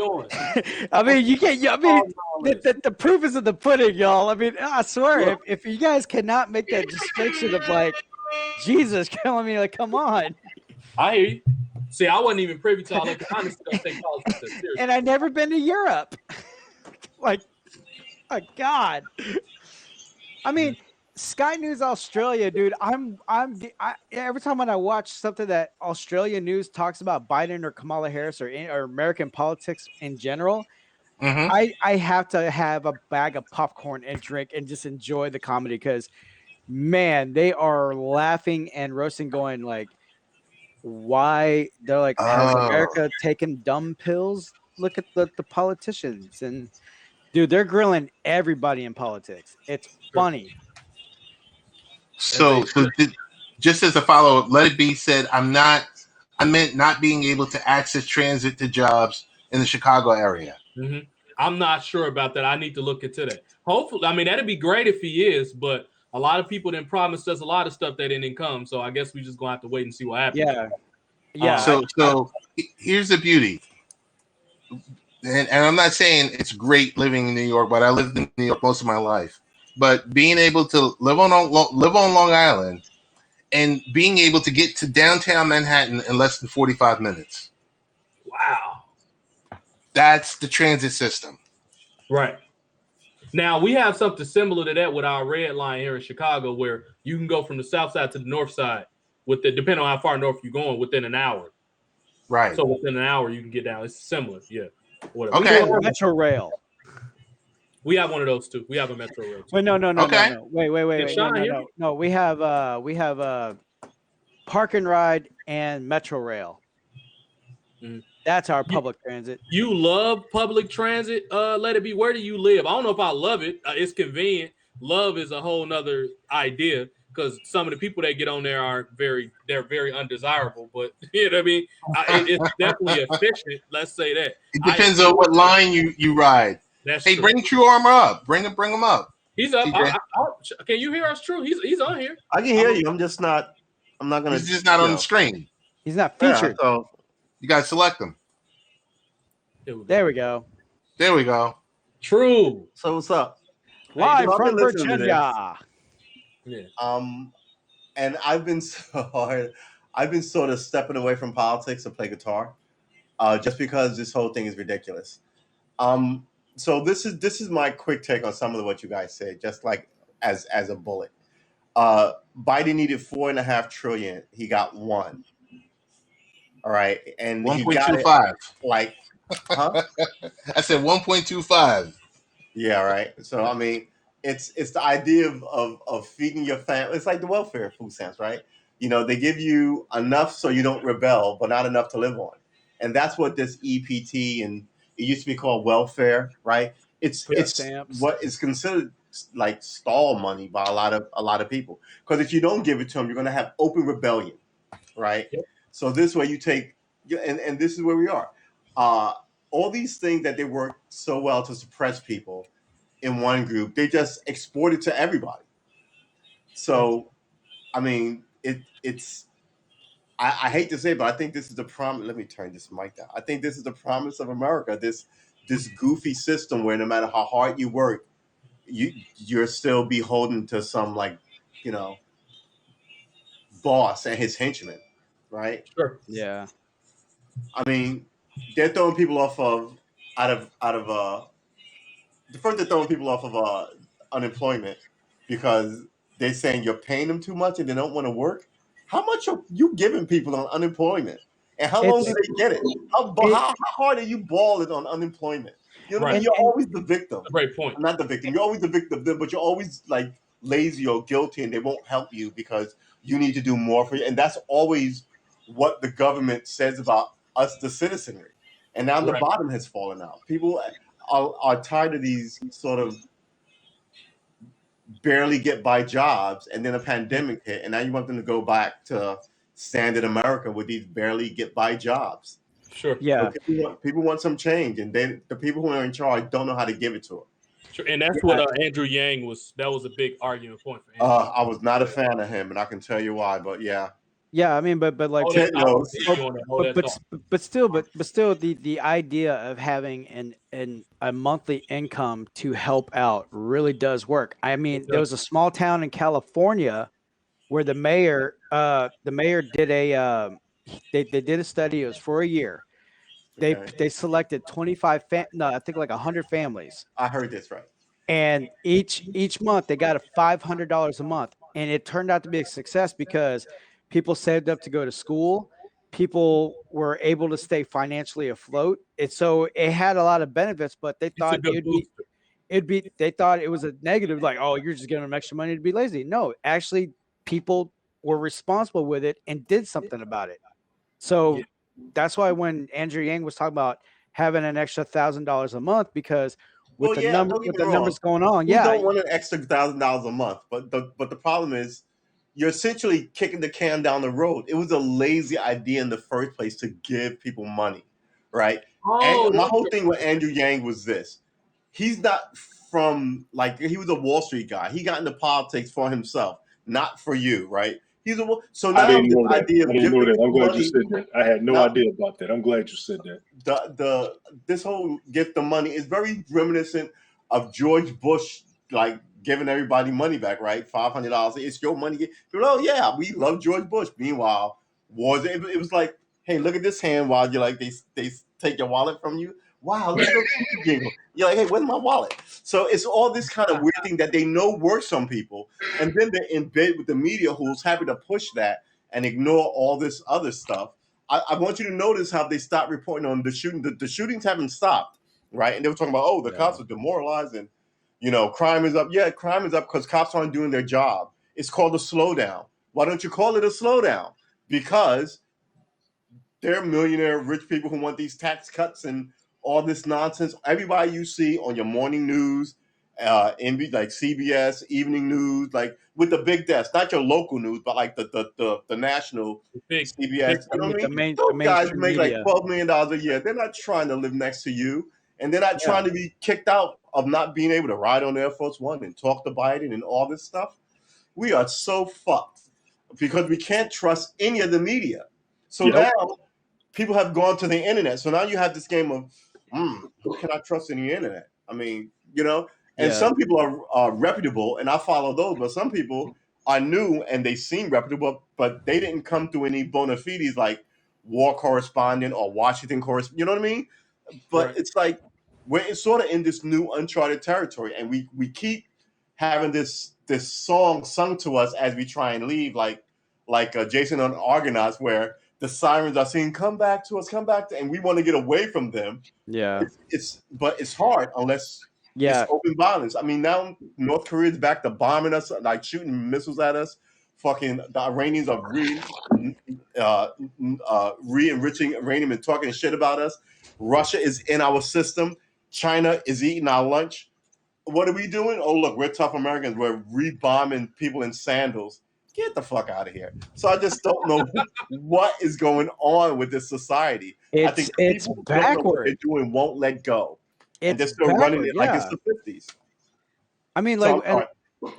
on? I mean, you can't. I mean, All knowledge. the proof is in the pudding, y'all. I mean, I swear, if you guys cannot make that distinction of like Jesus killing me, like, come on. I hear you. See, I wasn't even privy to all that. 'Cause I honestly don't take politics that seriously. And I never been to Europe. Like, oh God. I mean, Sky News Australia, dude. Every time when I watch something that Australia News talks about Biden or Kamala Harris or American politics in general, I have to have a bag of popcorn and drink and just enjoy the comedy because, man, they are laughing and roasting, going like, why? They're like, has America taken dumb pills? Look at the politicians, and dude, they're grilling everybody in politics. It's funny. So just as a follow up, Let It Be said, I meant not being able to access transit to jobs in the Chicago area. Mm-hmm. I'm not sure about that. I need to look into that. Hopefully, I mean, that'd be great if he is, but a lot of people didn't promise us a lot of stuff that didn't come. So I guess we just gonna have to wait and see what happens. Yeah. Yeah. So here's the beauty. And I'm not saying it's great living in New York, but I lived in New York most of my life. But being able to live on Long Island and being able to get to downtown Manhattan in less than 45 minutes. Wow. That's the transit system. Right. Now, we have something similar to that with our red line here in Chicago, where you can go from the south side to the north side, depending on how far north you're going, within an hour. Right. So within an hour, you can get down. It's similar. Yeah. Whatever. Okay. We have Metro Rail. We have one of those too. We have a Metro Rail. Wait, no. Okay. No. Wait. No. We have Park and Ride and Metro Rail. Mm. That's our public transit. You love public transit? Let It Be. Where do you live? I don't know if I love it. It's convenient. Love is a whole nother idea because some of the people that get on there they're very undesirable. But you know what I mean? It's definitely efficient. Let's say that. It depends on what line you ride. That's hey, true. bring True Armor up. Bring him up. He's up. Can you hear us, True? He's on here. I can hear you. I'm not gonna. He's just not on the screen. He's not featured. Yeah, so you gotta select him. There we go. There we go. True. So what's up? Live from Virginia. Yeah. And I've been sort of stepping away from politics to play guitar, just because this whole thing is ridiculous. So this is my quick take on some of what you guys said, just like as a bullet. Biden needed $4.5 trillion. He got $1 trillion. All right, and 1.25. Like, huh? I said 1.25. Yeah, right. So I mean, it's the idea of feeding your family. It's like the welfare food stamps, right? You know, they give you enough so you don't rebel, but not enough to live on. And that's what this EPT and it used to be called welfare, right? It's stamps. What is considered like stall money by a lot of people. Because if you don't give it to them, you're going to have open rebellion, right? Yep. So this way you take, and this is where we are. All these things that they work so well to suppress people in one group, they just export it to everybody. So, I mean, it's. I hate to say it, but I think this is the promise. Let me turn this mic down. I think this is the promise of America. This goofy system where no matter how hard you work, you're still beholden to some boss and his henchmen, right? Sure. Yeah. I mean, they're throwing people off of they're throwing people off of unemployment because they're saying you're paying them too much and they don't want to work. How much are you giving people on unemployment? And how long do they get it? How hard are you balling on unemployment? You know what I mean? You're always the victim. Great point. Not the victim. You're always the victim, but you're always like lazy or guilty and they won't help you because you need to do more for you. And that's always what the government says about us, the citizenry. And now the bottom has fallen out. People are tired of these sort of barely get by jobs, and then a pandemic hit, and now you want them to go back to standard America with these barely get by jobs. Sure. Yeah. People want some change, and the people who are in charge don't know how to give it to them. Sure. And that's what Andrew Yang was. That was a big argument point for him. I was not a fan of him, and I can tell you why. But yeah. Yeah, I mean, but like, Hold Ted that thought. knows. You wanna hold that thought. but still, the idea of having an a monthly income to help out really does work. I mean, It there does. was a small town in California where the mayor did they did a study. It was for a year. Okay. They selected no, I think like 100 families, I heard this right. and each month they got a $500 a month, and it turned out to be a success because people saved up to go to school, people were able to stay financially afloat. It had a lot of benefits, but they It's a thought good booster. they thought it was a negative, like, oh, you're just giving them extra money to be lazy. No, actually, people were responsible with it and did something about it. So Yeah. that's why when Andrew Yang was talking about having an extra $1,000 a month, because with Well, the yeah, don't get me wrong. numbers going on, Who yeah, don't want an extra $1,000 a month? But the problem is, you're essentially kicking the can down the road. It was a lazy idea in the first place to give people money, right? And Oh, my whole thing with Andrew Yang was this: he's not from, like, he was a Wall Street guy. He got into politics for himself, not for you, right? So I now didn't this know that. idea of I didn't giving know that. I'm people glad you money, said that. I had no now idea about that. I'm glad you said that. this whole gift of money is very reminiscent of George Bush, like giving everybody money back, right? $500. It's your money. People, oh yeah, we love George Bush. Meanwhile, it was like, hey, look at this hand while you're like they take your wallet from you. Wow, look at those cookie jingle. You're like, hey, where's my wallet? So it's all this kind of weird thing that they know works on people, and then they're in bed with the media who's happy to push that and ignore all this other stuff. I want you to notice how they stopped reporting on the shooting. The shootings haven't stopped, right? And they were talking about, oh, the cops are demoralized and, crime is up. Yeah, crime is up because cops aren't doing their job. It's called a slowdown. Why don't you call it a slowdown? Because they're millionaire rich people who want these tax cuts and all this nonsense. Everybody you see on your morning news, like CBS, evening news, like with the big desk, not your local news, but like the national big, big. CBS. You know what I mean? the Those guys mainstream make like media. $12 million a year. They're not trying to live next to you, and they're not trying to be kicked out of not being able to ride on Air Force One and talk to Biden and all this stuff. We are so fucked because we can't trust any of the media. So Yep. now people have gone to the internet. So now you have this game of, who can I trust in the internet? I mean, and some people are reputable, and I follow those, but some people are new and they seem reputable, but they didn't come through any bona fides like war correspondent or Washington correspondent. You know what I mean? But Right. it's like we're sort of in this new uncharted territory, and we keep having this song sung to us as we try and leave, like Jason on Argonauts, where the sirens are saying, "Come back to us, come back to," and we want to get away from them. Yeah. But it's hard unless it's open violence. I mean, now North Korea's back to bombing us, like shooting missiles at us. Fucking the Iranians are re-enriching uranium and talking shit about us. Russia is in our system. China is eating our lunch. What are we doing? Oh, look, we're tough Americans. We're re-bombing people in sandals. Get the fuck out of here. So I just don't know what is going on with this society. I think It's people who don't know what they're backward. doing won't let go. And they're It's still running backward. it like it's Yeah. the 50s. I mean, So like, I'm sorry.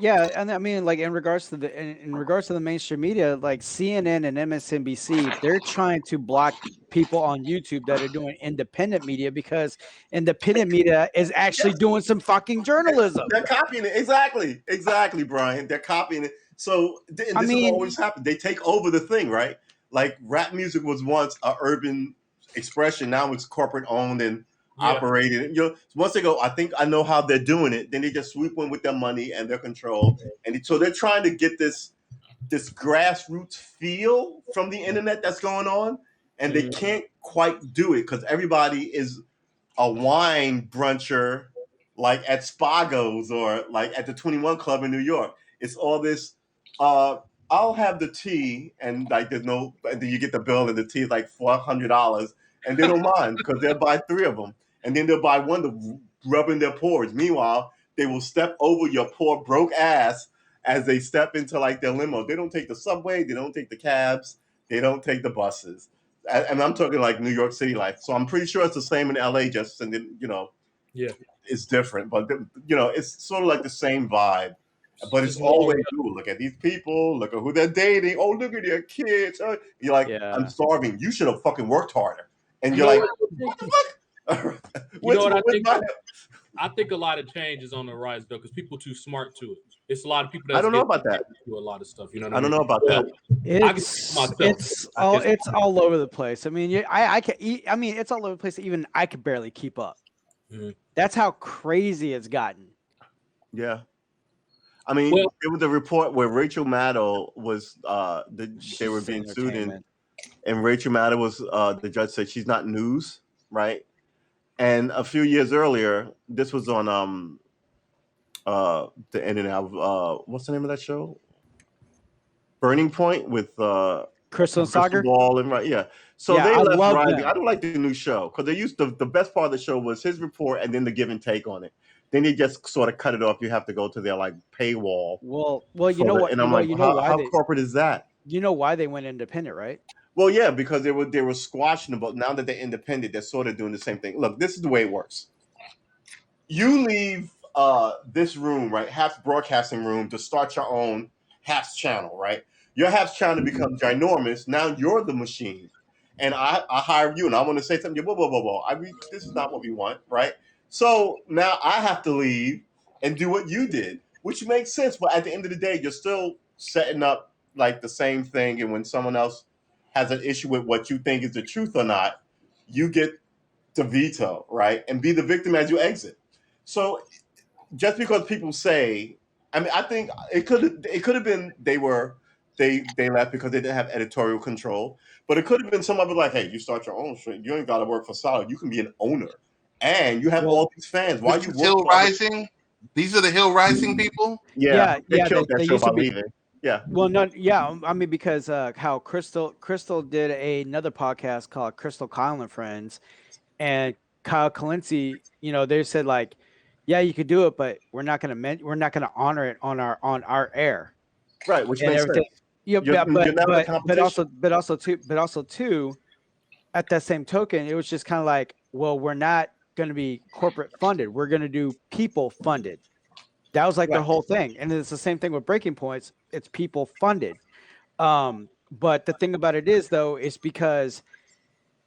yeah, and I mean, like, in regards to the mainstream media, like CNN and MSNBC, they're trying to block people on YouTube that are doing independent media, because independent media is actually doing some fucking journalism. They're copying it. Exactly, Brian. They're copying it. So and this is what always happens. They take over the thing, right? Like rap music was once an urban expression. Now it's corporate owned and operated. Once they go, I think I know how they're doing it. Then they just swoop in with their money and their control. And so they're trying to get this grassroots feel from the internet that's going on. And they can't quite do it because everybody is a wine bruncher like at Spago's or like at the 21 Club in New York. It's all this, I'll have the tea, and like and then you get the bill, and the tea is like $400, and they don't mind because they'll buy 3 of them, and then they'll buy one to rub in their pores. Meanwhile, they will step over your poor broke ass as they step into like their limo. They don't take the subway, they don't take the cabs, they don't take the buses. And I'm talking like New York City life. So I'm pretty sure it's the same in LA, and then, it's different, but it's sort of like the same vibe. But it's Just more. always, ooh, look at these people, look at who they're dating. Oh, look at their kids. You're like, Yeah. I'm starving. You should have fucking worked harder. And You you're know like, what? what the fuck? You know what I Where's think? my- I think a lot of change is on the rise though, because people too smart to it. It's a lot of people I that don't know about that. do a lot of stuff. You know what I don't know about Well, that. I can speak for myself. It's all over the place. I mean, I mean, it's all over the place. Even I could barely keep up. Mhm. That's how crazy it's gotten. Yeah. I mean, Well- there was a report where Rachel Maddow was they were being sued Entertainment. and Rachel Maddow was the judge said she's not news, right? And a few years earlier, this was on the internet. What's the name of that show? Burning Point with Crystal and Sagar. Ball and right, yeah. So Yeah, they I left love Rising. them. I don't like the new show because they used the best part of the show was his report and then the give and take on it. Then they just sort of cut it off. You have to go to their like paywall. Well, you for know it. what? And I'm like, how corporate is that? You know why they went independent, right? Well, yeah, because they were squashing them, but now that they're independent, they're sort of doing the same thing. Look, this is the way it works. You leave this room, right, Haps broadcasting room, to start your own Haps channel, right? Your Haps channel becomes ginormous. Now you're the machine, and I hire you, and I want to say something. Blah blah blah blah. I mean, this is not what we want, right? So now I have to leave and do what you did, which makes sense. But at the end of the day, you're still setting up like the same thing, and when someone else has an issue with what you think is the truth or not, you get to veto, right? And be the victim as you exit. So just because people say, I mean, I think it could have been they left because they didn't have editorial control, but it could have been somebody like, hey, you start your own shit. You ain't got to work for Solid. You can be an owner, and you have all these fans. Why This you is work Hill for other- Rising? These are the Hill Rising people? Yeah, they yeah, killed they that show used by to be- leaving. Yeah. Well, no, yeah, I mean because how Crystal did another podcast called Crystal Kyle and Friends, and Kyle Kalinske, you know, they said like, yeah, you could do it, but we're not gonna honor it on our air, Right, which and makes everything. sense. Yeah, You're not the competition. but also too, at that same token, it was just kind of like, well, we're not going to be corporate funded. We're going to do people funded. That was like their Right. whole thing, and it's the same thing with Breaking Points. It's people funded. But the thing about it is, though, is because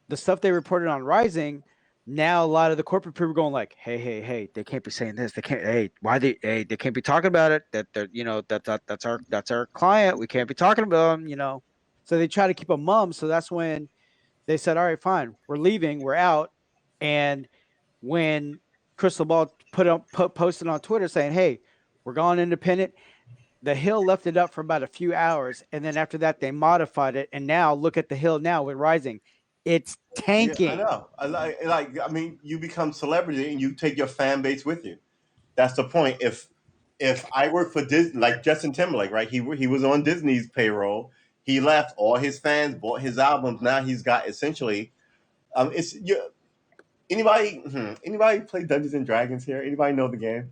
the stuff they reported on Rising, now a lot of the corporate people are going like, hey, they can't be saying this. They can't. They can't be talking about it. That they're, you know, that's our client. We can't be talking about them. You know, so they try to keep them mum. So that's when they said, all right, fine, we're leaving, we're out. And when Crystal Ball posted on Twitter saying, hey, we're going independent, the Hill left it up for about a few hours, and then after that they modified it, and now look at the Hill now with Rising. It's tanking. Yeah, I know. I mean, you become celebrity and you take your fan base with you. That's the point. If I work for Disney, like Justin Timberlake, right? He was on Disney's payroll. He left. All his fans bought his albums. Now he's got essentially, anybody play Dungeons and Dragons here? Anybody know the game?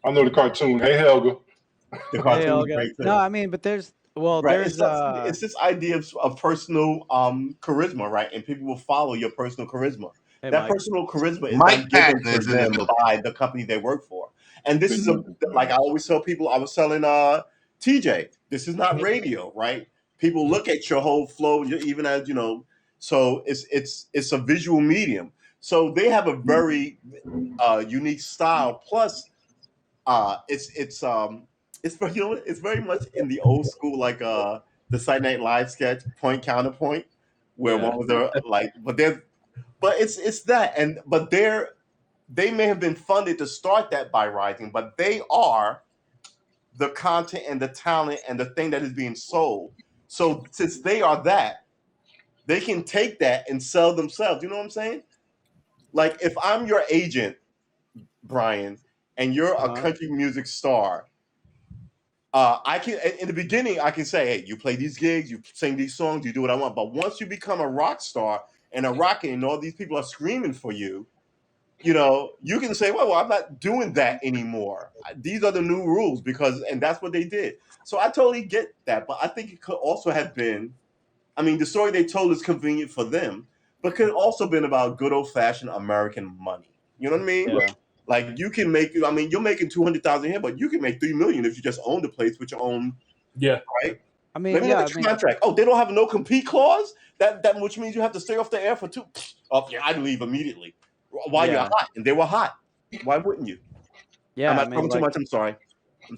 I know the cartoon. Hey, Helga. The Hey, cartoon is Olga. great too. No, I mean, but there's Right. there's It's this idea of personal charisma, right? And people will follow your personal charisma. hey, That Mike. personal charisma is Mike not given Patton to is in them the- by the company they work for. And this is like I always tell people, I was selling TJ. This is not radio, right? People look at your whole flow, even as you know. So it's a visual medium. So they have a very unique style. Plus, it's very much in the old school, like the Saturday Night Live sketch, point counterpoint, where Yeah. one was there, like, but it's that, but they may have been funded to start that by Rising, but they are the content and the talent and the thing that is being sold. So since they are that, they can take that and sell themselves. You know what I'm saying? Like if I'm your agent, Brian, and you're a country music star, I can in the beginning I can say, hey, you play these gigs, you sing these songs, you do what I want. But once you become a rock star and a rocket, and all these people are screaming for you, you know, you can say, well, I'm not doing that anymore. These are the new rules and that's what they did. So I totally get that, but I think it could also have been, I mean, the story they told is convenient for them, but could also been about good old fashioned American money. You know what I mean? Yeah. Like you can make, I mean, you're making 200,000 here, but you can make 3 million if you just own the place with your own, Yeah. right? I mean, Let me yeah, look I at your mean, contract. Oh, they don't have a no compete clause. That which means you have to stay off the air for 2. Oh yeah, I'd leave immediately. While you're Yeah. hot, and they were hot. Why wouldn't you? yeah, Am I I mean, talking too like, much? I'm sorry.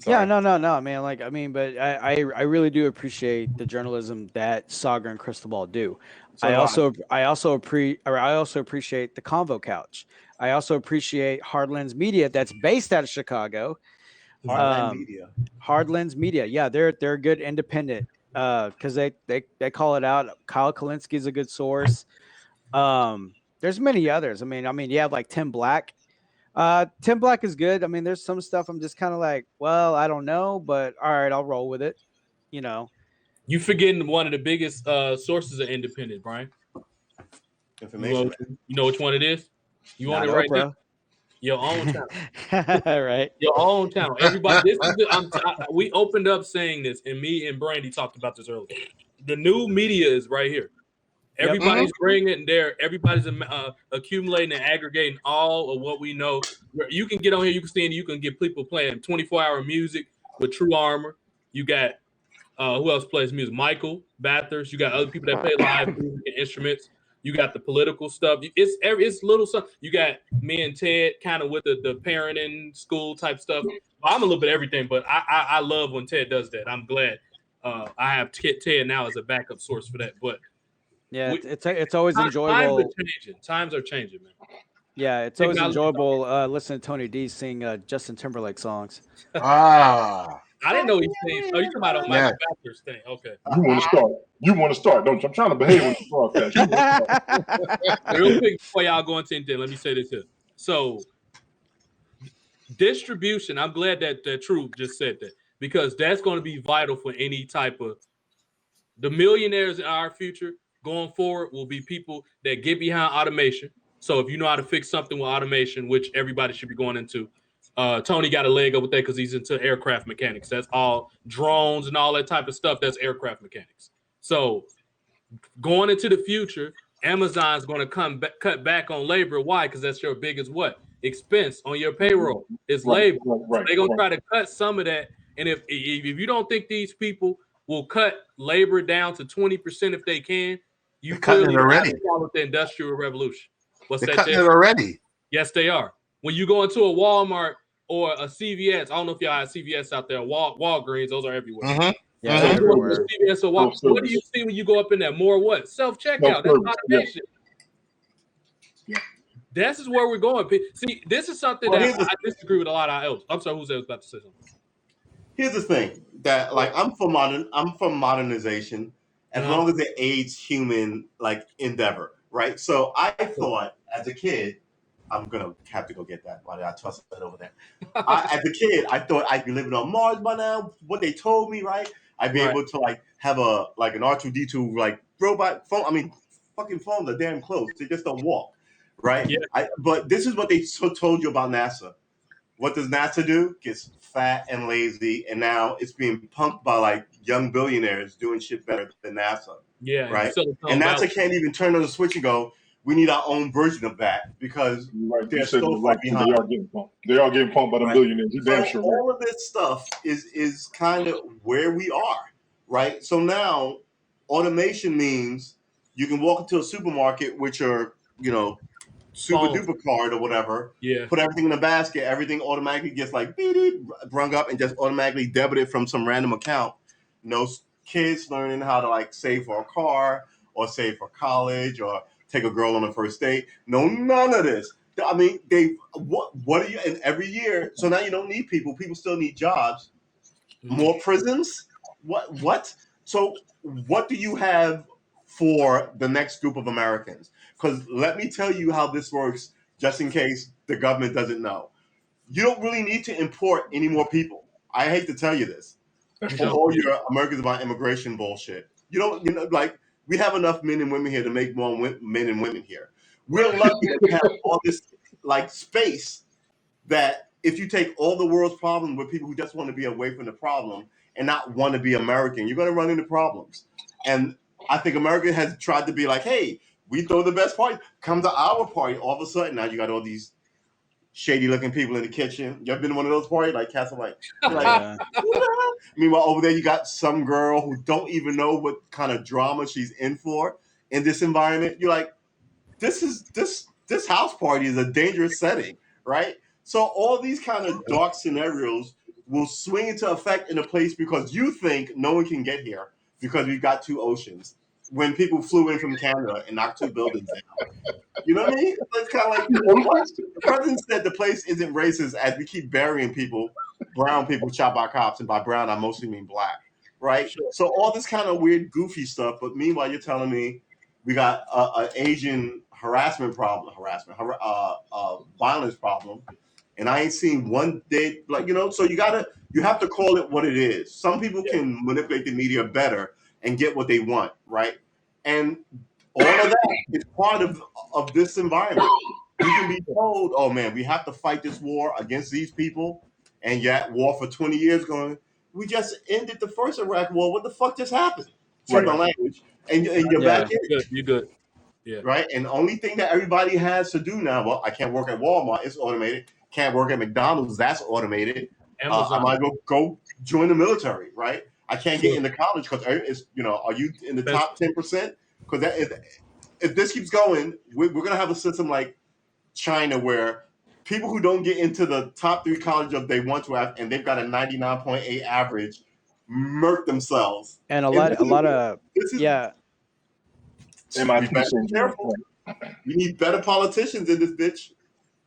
yeah, no, I mean, like, I mean, but I really do appreciate the journalism that Saga and Cristobal do. So do I also appreciate the Convo Couch. I also appreciate Hardlands Media that's based out of Chicago. Heartland Media. Hardlands Media, yeah, they're good independent because they call it out. Kyle Kalinske is a good source. There's many others. I mean, you have like Tim Black. Tim Black is good. I mean, there's some stuff I'm just kind of like, well, I don't know, but all right, I'll roll with it. You know, You forgetting one of the biggest sources of independent, Brian. Information. You know which one it is? You want not it right Oprah. now? Your own channel. Right. Your own channel. Everybody, we opened up saying this, and me and Brandy talked about this earlier. The new media is right here. Yep. Everybody's bringing it there. Everybody's accumulating and aggregating all of what we know. You can get on here. You can see, and you can get people playing 24-hour music with True Armor. You got who else plays music? Michael Bathurst. You got other people that play live music and instruments. You got the political stuff. It's little stuff. You got me and Ted kind of with the parenting school type stuff. I'm a little bit of everything, but I love when Ted does that. I'm glad I have Ted now as a backup source for that. But yeah, it's always enjoyable. Times are changing, man. Yeah, it's always enjoyable listening to Tony D sing Justin Timberlake songs. I didn't know he sang. Oh, you talking about Michael Bathurst thing? Okay. You want to start, don't you? I'm trying to behave with the broadcast. Real quick before y'all go into anything, let me say this here. So, distribution. I'm glad that Truth just said that because that's going to be vital for any type of the millionaires in our future going forward will be people that get behind automation. So if you know how to fix something with automation, which everybody should be going into, Tony got a leg up with that because he's into aircraft mechanics. That's all drones and all that type of stuff. That's aircraft mechanics. So going into the future, Amazon's going to cut back on labor. Why? Because that's your biggest expense on your payroll. It's labor. So they're going to try to cut some of that. And if you don't think these people will cut labor down to 20% if they can, you clearly haven't followed the Industrial Revolution. They're cutting it already. Yes, they are. When you go into a Walmart or a CVS, I don't know if y'all have CVS out there, Walgreens, those are everywhere. Mm-hmm. Yeah, so you go to CVS or Walmart, what do you see when you go up in there? More what? Self-checkout. That's automation. Yeah. This is where we're going. See, this is something that I disagree with a lot of our elders. I'm sorry, who's about to say something? Here's the thing that like I'm for modernization as long as it aids human like endeavor, right? So I thought as a kid, I'm gonna have to go get that. Why did I toss that over there? As a kid, I thought I'd be living on Mars by now. What they told me, right? I'd be able to like have an R2D2 like robot phone. I mean, fucking phones are damn close. They just don't walk, right? Yeah. But this is what they told you about NASA. What does NASA do? Gets fat and lazy, and now it's being punked by like young billionaires doing shit better than NASA. Yeah, right. And NASA can't even turn on the switch and go, "We need our own version of that," because they're so far behind. They are getting pumped by the billionaires. So all of this stuff is kind of where we are, right? So now, automation means you can walk into a supermarket, which are super duper card or whatever. Yeah. Put everything in a basket. Everything automatically gets like brung up and just automatically debited from some random account. No kids learning how to like save for a car or save for college or take a girl on a first date. No, none of this. I mean, what are you? And every year, so now you don't need people. People still need jobs. More prisons. What? So what do you have for the next group of Americans? Because let me tell you how this works, just in case the government doesn't know. You don't really need to import any more people. I hate to tell you this. For all your Americans about immigration bullshit. You don't, like, we have enough men and women here to make more men and women here. We're lucky that we have all this, like, space that if you take all the world's problems with people who just want to be away from the problem and not want to be American, you're going to run into problems. And I think America has tried to be like, hey, we throw the best party. Come to our party. All of a sudden, now you got all these shady looking people in the kitchen. You ever been to one of those parties? Like cats are like, Yeah. meanwhile, over there you got some girl who don't even know what kind of drama she's in for in this environment. You're like, this house party is a dangerous setting, right? So all these kind of dark scenarios will swing into effect in a place because you think no one can get here because we've got two oceans. When people flew in from Canada and knocked two buildings down. You know what I mean? It's kind of like what? The president said the place isn't racist as we keep burying people, brown people shot by cops, and by brown I mostly mean black, right? So all this kind of weird, goofy stuff. But meanwhile, you're telling me we got an Asian violence problem, and I ain't seen one day like So you have to call it what it is. Some people can manipulate the media better and get what they want, right? And all of that is part of this environment. You can be told, oh man, we have to fight this war against these people, and yet war for 20 years going, we just ended the first Iraq war. What the fuck just happened? From the language. And you're back in. You're good. Yeah. Right? And the only thing that everybody has to do now, well, I can't work at Walmart, it's automated. Can't work at McDonald's, that's automated. I might go join the military, right? I can't get into college because it's, are you in the top 10%? Because if this keeps going, we're going to have a system like China where people who don't get into the top 3 colleges they want to have, and they've got a 99.8 average, murk themselves. And a lot of we need better politicians in this bitch.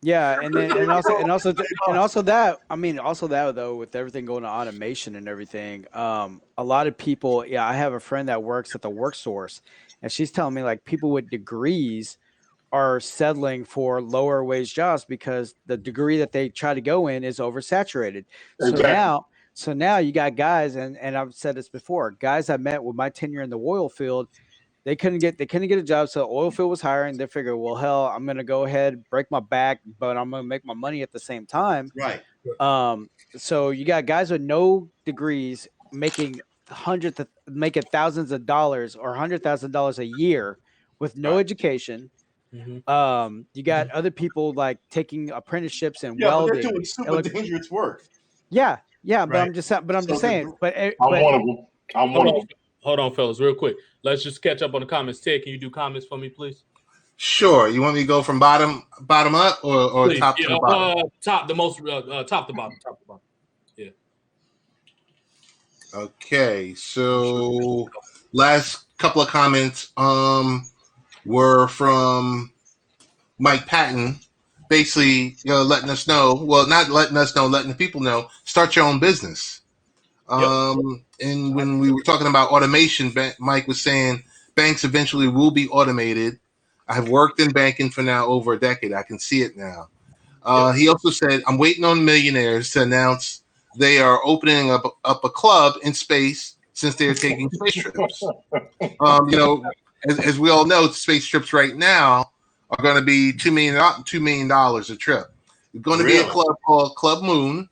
Yeah, and also that, I mean, also that though, with everything going to automation and everything, a lot of people, I have a friend that works at the WorkSource, and she's telling me like people with degrees are settling for lower wage jobs because the degree that they try to go in is oversaturated. Exactly. So now you got guys, and I've said this before, guys I met with my tenure in the oil field, they couldn't get a job. So oil field was hiring. They figured, well, hell, I'm going to go ahead, break my back, but I'm going to make my money at the same time. Right. So you got guys with no degrees making thousands of dollars or $100,000 a year with no education. Mm-hmm. You got other people like taking apprenticeships and welding. But they're doing super dangerous work. Yeah, but I'm just saying. But I'm one of them. Hold on, fellas, real quick. Let's just catch up on the comments. Ted, can you do comments for me, please? Sure. You want me to go from bottom up or please, top to the bottom? Top to bottom. Yeah. Okay. So last couple of comments were from Mike Patton, basically letting us know. Well, not letting us know, letting the people know. Start your own business. And when we were talking about automation, Mike was saying banks eventually will be automated. I've worked in banking for now over a decade. I can see it now. He also said, I'm waiting on millionaires to announce they are opening up a club in space since they're taking space trips. As we all know, space trips right now are going to be $2 million a trip. There's going to be a club called Club Moon.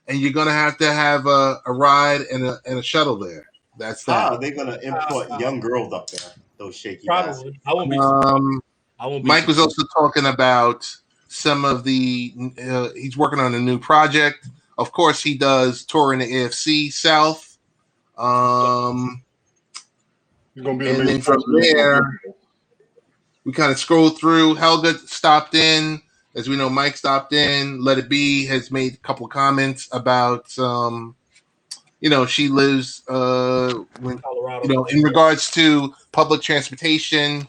And you're gonna have a ride and a shuttle there. That's that. They're gonna import young girls up there. Those shaky. Probably. I won't be. Mike was also talking about some of the. He's working on a new project. Of course, he does tour in the AFC South. And then from there, we kind of scrolled through. Helga stopped in. As we know, Mike stopped in. Let It Be has made a couple of comments about, she lives in Colorado. In regards to public transportation,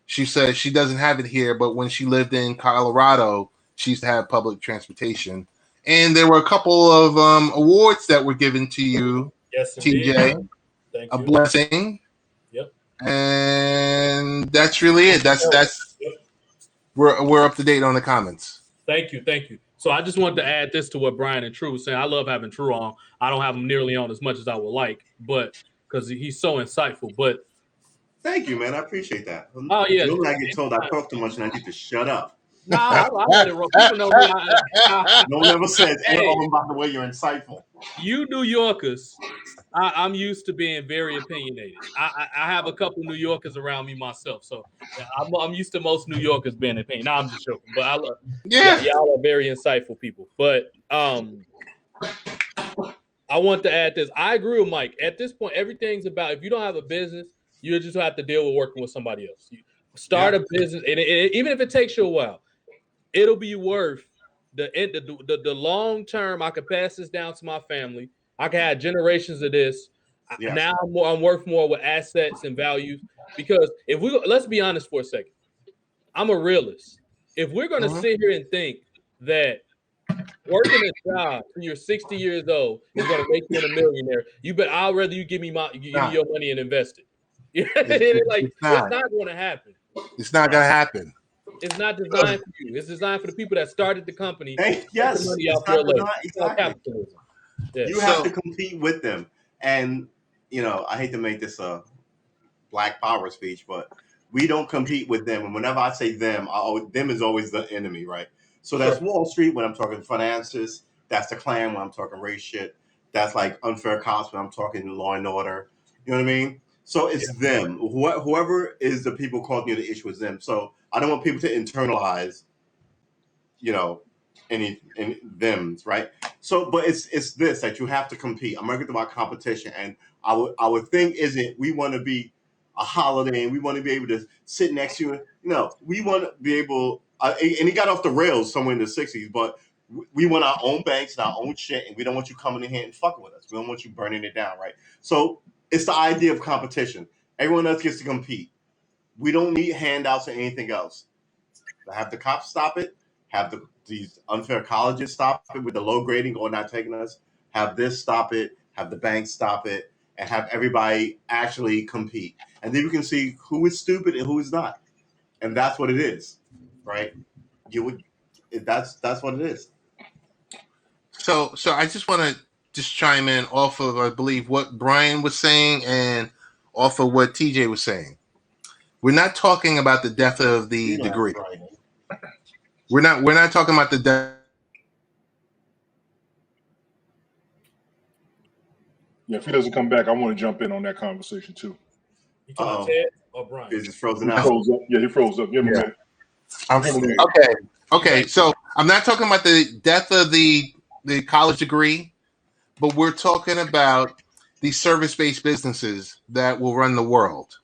she says she doesn't have it here, but when she lived in Colorado, she used to have public transportation. And there were a couple of awards that were given to you, yes, TJ. Thank a you. blessing. Yep. And that's really it. That's. We're up to date on the comments. Thank you. So I just wanted to add this to what Brian and True was saying. I love having True on. I don't have him nearly on as much as I would like, but because he's so insightful. But thank you, man. I appreciate that. Oh yeah. Normally I get told I talk too much and I need to shut up. No, I let it roll. People know me. No one ever says, "Oh, by the way, you're insightful." You New Yorkers I'm used to being very opinionated. I have a couple New Yorkers around me myself, so I'm used to most New Yorkers being opinionated. No, I'm just joking, but y'all are very insightful people. But I want to add this. I agree with Mike. At this point, everything's about if you don't have a business, you just have to deal with working with somebody else. You start a business, and even if it takes you a while, it'll be worth the long term. I could pass this down to my family. I can have generations of this. Yeah. Now I'm worth more with assets and values because let's be honest for a second. I'm a realist. If we're going to sit here and think that working a job when you're 60 years old is going to make you a millionaire, I'd rather you give me your money and invest it. It's not going to happen. It's not going to happen. It's not designed for you. It's designed for the people that started the company. Yes, money it's out not there designed, exactly. Capitalism. Yeah. You have to compete with them. And, I hate to make this a Black Power speech, but we don't compete with them. And whenever I say them, them is always the enemy, right? So that's Wall Street when I'm talking finances. That's the Klan when I'm talking race shit. That's like unfair cops when I'm talking law and order. You know what I mean? So it's them. Whoever is the people causing the issue is them. So I don't want people to internalize, any thems, right? So, but it's this that you have to compete. I'm talking about competition, and our thing isn't we want to be a holiday and we want to be able to sit next to you. We want to be able. And he got off the rails somewhere in the '60s, but we want our own banks and our own shit, and we don't want you coming in here and fucking with us. We don't want you burning it down, right? So it's the idea of competition. Everyone else gets to compete. We don't need handouts or anything else. Have the cops stop it. Have these unfair colleges stop it with the low grading or not taking us. Have this stop it. Have the banks stop it, and have everybody actually compete. And then we can see who is stupid and who is not. And that's what it is, right? That's what it is. So I just want to just chime in off of, I believe, what Brian was saying and off of what TJ was saying. We're not talking about the death of the degree. We're not talking about the death. Yeah, if he doesn't come back, I want to jump in on that conversation too. You talking Ted or Brian? He's just frozen He out. froze up. Yeah, he froze up. Give him a minute. Okay. So I'm not talking about the death of the college degree, but we're talking about the service-based businesses that will run the world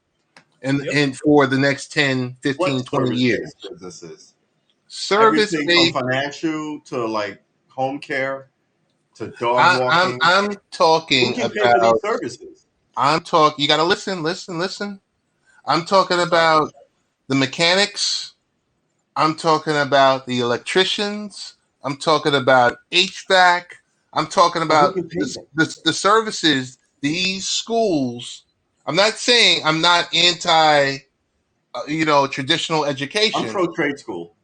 and for the next 10, 15, 20 years. Businesses? Service-based, everything from financial to like home care to dog walking. I'm talking Who can pay for about these services. You got to listen. I'm talking about the mechanics. I'm talking about the electricians. I'm talking about HVAC. I'm talking about the services, these schools. I'm not saying I'm not anti, traditional education. I'm pro trade school.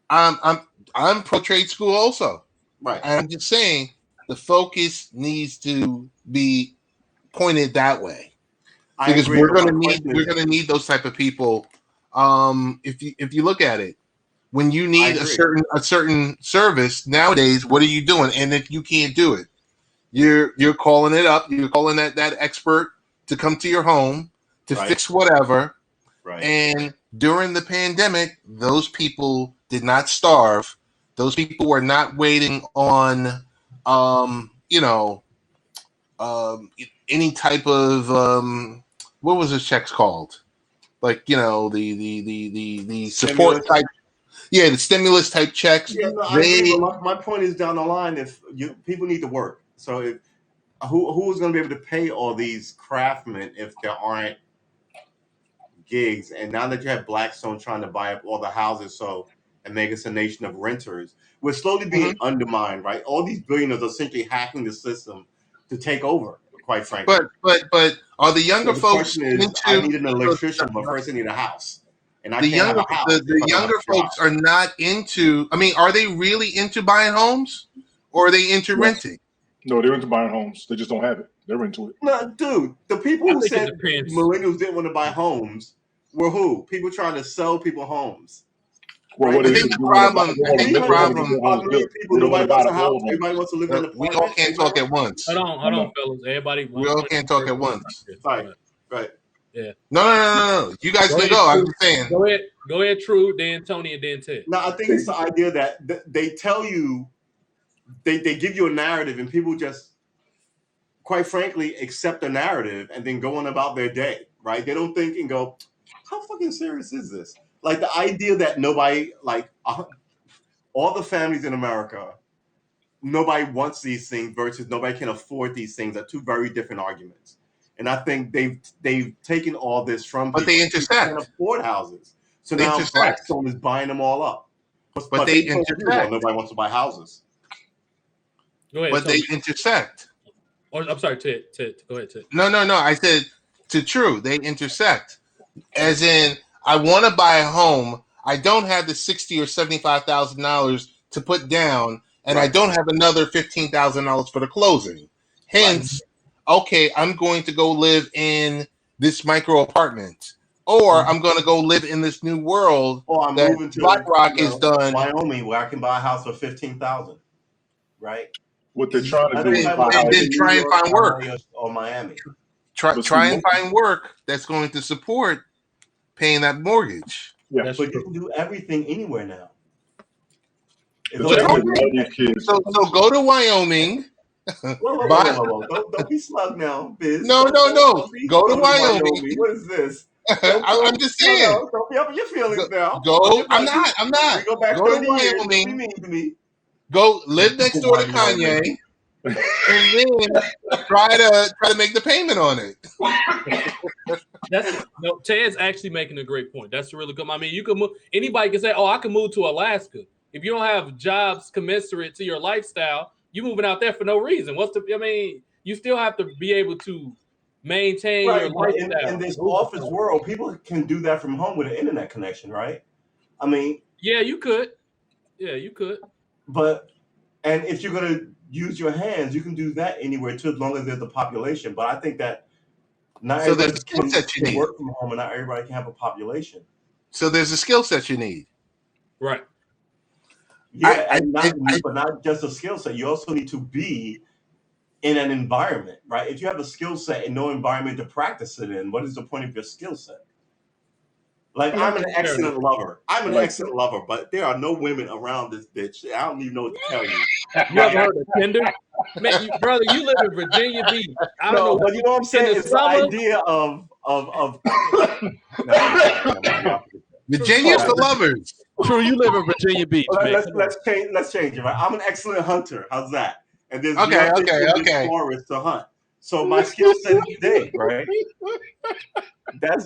I'm pro trade school also. Right. I'm just saying the focus needs to be pointed that way because we're going to need those type of people. If you look at it, when you need a certain service nowadays, what are you doing? And if you can't do it, you're calling it up. You're calling that expert to come to your home to fix whatever. Right. And during the pandemic, those people did not starve. Those people were not waiting on, any type of what was those checks called? Like the support type. Yeah, the stimulus type checks. Yeah, my point is down the line. If people need to work, so who's going to be able to pay all these craftsmen if there aren't gigs? And now that you have Blackstone trying to buy up all the houses, and make us a nation of renters, we're slowly being undermined. Right, all these billionaires are essentially hacking the system to take over. Quite frankly, but are the younger folks I need an electrician, but first I need a house. And the younger folks are not into. I mean, are they really into buying homes, or are they into renting? No, they're into buying homes. They just don't have it. They're into it. No, dude. The people who said millennials didn't want to buy homes were who? People trying to sell people homes. Well, Right. what I is think it? the They want to problem. buy. I think the problem. 5 million people. They don't want Nobody to buy wants the a house. old one. Everybody wants to live in an We apartment. all can't talk at once. Hold on, fellas. Everybody. We all can't talk at once. Right. Right. No. You guys Go can ahead, go. I'm True. just saying. Go ahead, True, then Tony, and then Ted. Now, I think it's the idea that they tell you, they give you a narrative, and people just, quite frankly, accept the narrative and then go on about their day, right? They don't think and go, how fucking serious is this? Like the idea that nobody, like all the families in America, nobody wants these things versus nobody can afford these things are two very different arguments. And I think they've taken all this from But people. they People intersect. can't afford houses. So They now intersect. Blackstone is buying them all up. But they told you, well, intersect. nobody wants to buy houses. Go ahead, But Tony. they intersect. Or, I'm sorry, Ted. Go ahead, Ted. No. I said to True. They intersect. As in, I want to buy a home. I don't have the $60,000 or $75,000 to put down, and I Right. don't have another $15,000 for the closing. Hence, okay, I'm going to go live in this micro apartment, or I'm going to go live in this new world Or I'm that moving to BlackRock is done. Wyoming, where I can buy a house for $15,000. Right. What they're trying to I do don't is have buy to and live then in try New and York, find work. LA, or Miami. Try But and see, find work that's going to support paying that mortgage. Yeah. That's But you true. can do everything anywhere now. It's The all thing is, a lot of these kids. So go to Wyoming. Whoa. Don't be smug now, Biz. No. Don't be- Go to don't be Wyoming. What is this? I'm just saying. No, don't be up in your feelings now. Go. I'm not. We go back Go to 30 years. Don't be Wyoming. mean to me. Go live next door to Kanye, and then try to make the payment on it. Ted's actually making a great point. That's really good. I mean, you can move. Anybody can say, "Oh, I can move to Alaska." If you don't have jobs commensurate to your lifestyle, you moving out there for no reason. You still have to be able to maintain your Right. lifestyle. In this office world, people can do that from home with an internet connection, right? I mean, Yeah, you could. but and if you're gonna use your hands, you can do that anywhere too, as long as there's a population. But I think that not So there's everybody a skill set you can need. work from home, and not everybody can have a population. So there's a skill set you need. Right. Yeah, but not just a skill set. You also need to be in an environment, right? If you have a skill set and no environment to practice it in, what is the point of your skill set? Like, I'm an excellent lover. Excellent lover, but there are no women around this bitch. I don't even know what to tell you. You ever heard of Tinder? Man, brother, you live in Virginia Beach. I don't know. But you know what I'm saying? It's the idea of Virginia's for lovers. True, you live in Virginia Beach, man. Let's change it, right? I'm an excellent hunter. How's that? And there's Okay. forest to hunt. So my skill set is big, right? That is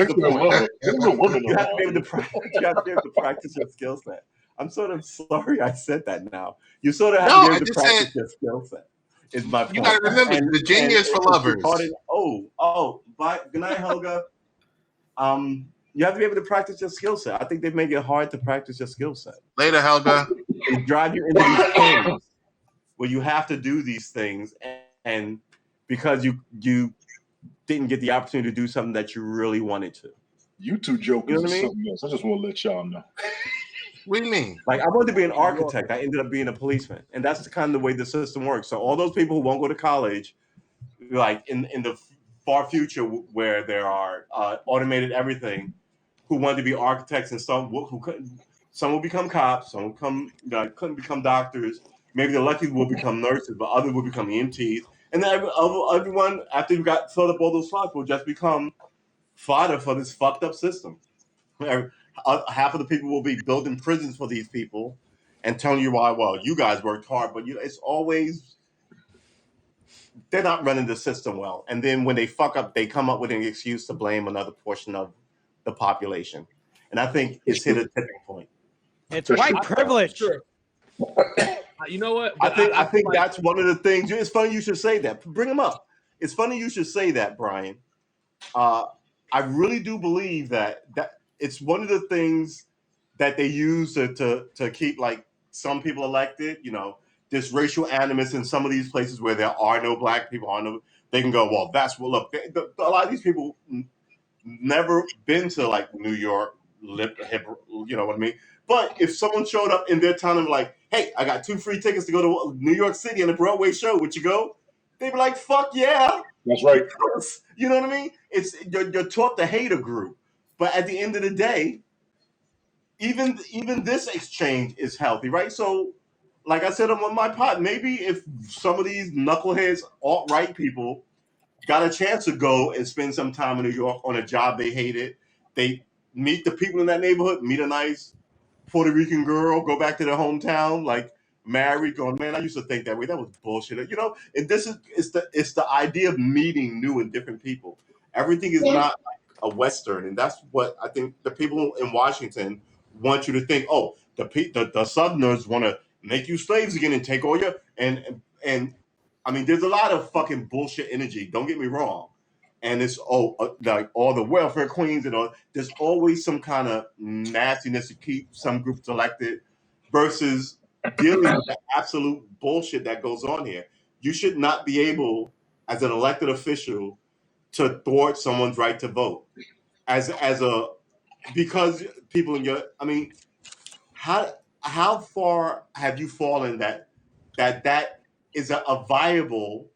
the point. You have to be able to practice. You have to be able to practice your skill set. I'm sort of sorry I said that now. You sort of have to be able to practice your skill set. Is my point. You got to remember, Virginia is for lovers. Bye. Good night, Helga. You have to be able to practice your skill set. I think they make it hard to practice your skill set. Later, Helga. They drive you into these things where you have to do these things, and because you didn't get the opportunity to do something that you really wanted to. You two jokers You know what I mean? something else. I just want to let y'all know. What do you mean? Like, I wanted to be an architect. I ended up being a policeman. And that's the kind of the way the system works. So all those people who won't go to college, like in the far future where there are automated everything, who wanted to be architects, and some will become cops, some will couldn't become doctors. Maybe the lucky will become nurses, but others will become EMTs. And then everyone, after you got filled up all those slots, will just become fodder for this fucked up system. Half of the people will be building prisons for these people and telling you why, well, you guys worked hard, but it's always, they're not running the system well. And then when they fuck up, they come up with an excuse to blame another portion of the population. And I think it's hit a tipping point. It's white privilege. Sure. You know what? I think that's one of the things. It's funny you should say that. Bring them up. It's funny you should say that, Brian. I really do believe that it's one of the things that they use to keep like some people elected. You know, this racial animus in some of these places where there are no black people. They can go, well, that's what. Look, a lot of these people never been to like New York, you know what I mean? But if someone showed up in their town and like, hey, I got 2 free tickets to go to New York City and a Broadway show, would you go? They'd be like, fuck yeah. That's right. You know what I mean? It's you're taught to hate a group. But at the end of the day, even this exchange is healthy, right? So, like I said on my pod, maybe if some of these knuckleheads, alt-right people, got a chance to go and spend some time in New York on a job they hated, they meet the people in that neighborhood, meet a nice Puerto Rican girl, go back to their hometown, like married, going, man, I used to think that way. That was bullshit. You know, and this is it's the idea of meeting new and different people. Everything is not like a Western, and that's what I think the people in Washington want you to think. Oh, the Southerners want to make you slaves again and take all your and I mean, there's a lot of fucking bullshit energy. Don't get me wrong. And it's like all the welfare queens and all. There's always some kind of nastiness to keep some groups elected, versus dealing with the absolute bullshit that goes on here. You should not be able, as an elected official, to thwart someone's right to vote. Because people in your, I mean, how far have you fallen that is a viable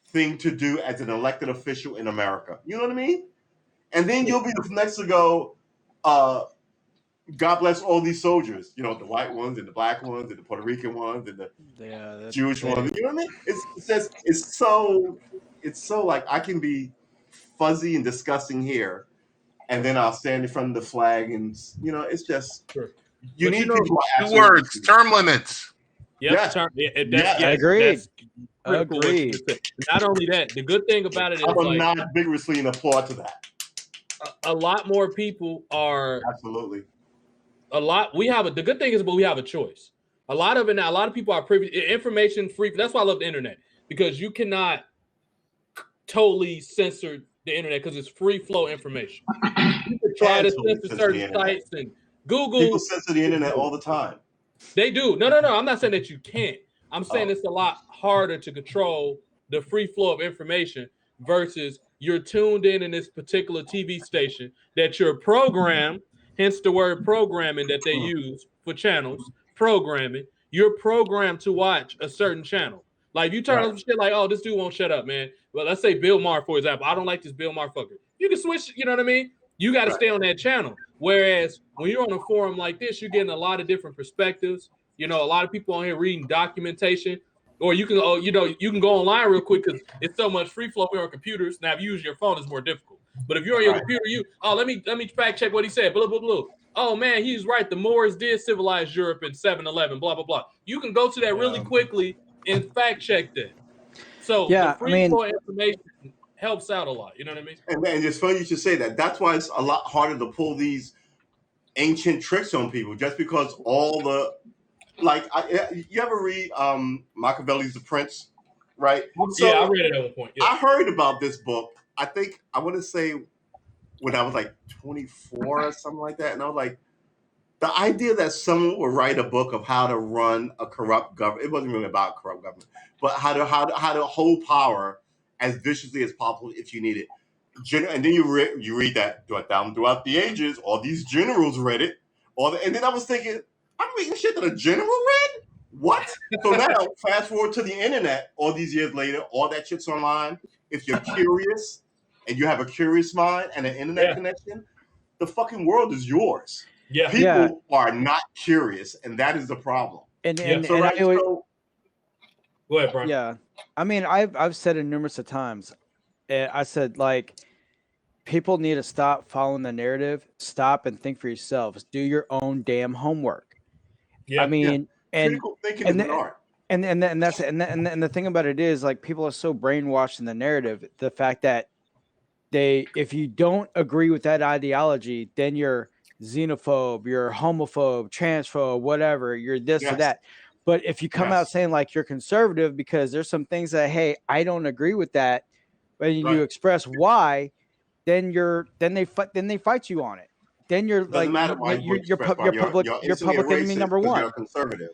thing to do as an elected official in America? You know what I mean? And then you'll be the next to go, God bless all these soldiers, you know, the white ones and the black ones and the Puerto Rican ones and the Jewish ones. You know what I mean? It's so like I can be fuzzy and disgusting here, and then I'll stand in front of the flag, and you know, it's just you need people. 2 words: term limits. Yep, I agree. Agreed. Not only that, the good thing about it is I will not vigorously applaud to that. A lot more people are absolutely. The good thing is, but we have a choice. A lot of people are information free. That's why I love the internet, because you cannot totally censor the internet because it's free flow information. You can try to censor certain sites and Google. People censor the internet all the time. They do. No. I'm not saying that you can't. I'm saying it's a lot harder to control the free flow of information versus you're tuned in this particular TV station that you're programmed, hence the word programming that they use for channels, programming. You're programmed to watch a certain channel. Like you turn on shit like, oh, this dude won't shut up, man. Well, let's say Bill Maher, for example. I don't like this Bill Maher fucker. You can switch, you know what I mean? You got to stay on that channel. Whereas when you're on a forum like this, you're getting a lot of different perspectives. You know, a lot of people on here reading documentation, or you can, you can go online real quick because it's so much free flow here on computers. Now, if you use your phone, it's more difficult. But if you're on your computer, let me fact check what he said. Blah blah blah. Oh man, he's right. The Moors did civilize Europe in 711. Blah blah blah. You can go to that really quickly and fact check that. So the free flow information helps out a lot. You know what I mean? And it's funny you should say that. That's why it's a lot harder to pull these ancient tricks on people, just because all the you ever read Machiavelli's The Prince, right? So, yeah, I read it at one point. Yeah. I heard about this book. I want to say when I was like 24 or something like that, and I was like, the idea that someone would write a book of how to run a corrupt government. It wasn't really about corrupt government, but how to hold power as viciously as possible if you need it. And then you read that throughout the ages, all these generals read it. And then I was thinking, I'm reading shit that a general read? What? So now, fast forward to the internet, all these years later, all that shit's online. If you're curious and you have a curious mind and an internet connection, the fucking world is yours. Yeah. People are not curious, and that is the problem. Go ahead, Brian. Yeah. I mean, I've said it numerous of times. I said, like, people need to stop following the narrative. Stop and think for yourselves. Do your own damn homework. Yeah. I mean, and the thing about it is, like, people are so brainwashed in the narrative. The fact that if you don't agree with that ideology, then you're xenophobe, you're homophobe, transphobe, whatever. You're this or that. But if you come out saying like you're conservative because there's some things that, hey, I don't agree with that, but you express why, then they fight you on it. Then you're you're public enemy number one. You're conservative.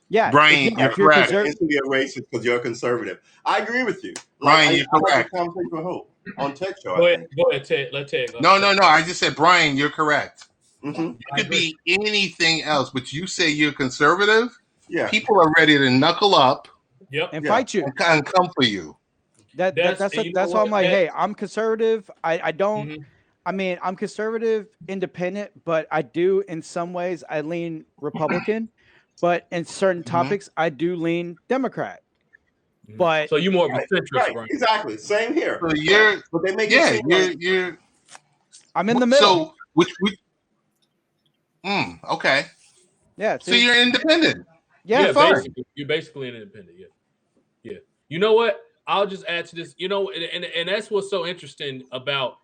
Yeah, Brian, you're correct. It's to be a racist because you're a conservative. I agree with you. Brian, you're correct. On Ted Show. Go ahead, Ted. Let Ted go. No. I just said, Brian, you're correct. Mm-hmm. You could be anything else, but you say you're conservative. Yeah. People are ready to knuckle up Yep. and Yeah. fight you. and come for you. And you know That's why I'm what? like, hey, I'm conservative. I don't. Mhm. I mean, I'm conservative, independent, but I do in some ways I lean Republican, but in certain topics I do lean Democrat. But So you more of a centrist, Right. Brian. Exactly. Same here. So you're, But they make it yeah, seem like you're. I'm in the middle. So which okay. Yeah. So See? you're independent. Yeah. Fine. basically, you're basically an independent. Yeah. You know what? I'll just add to this. You know, and that's what's so interesting about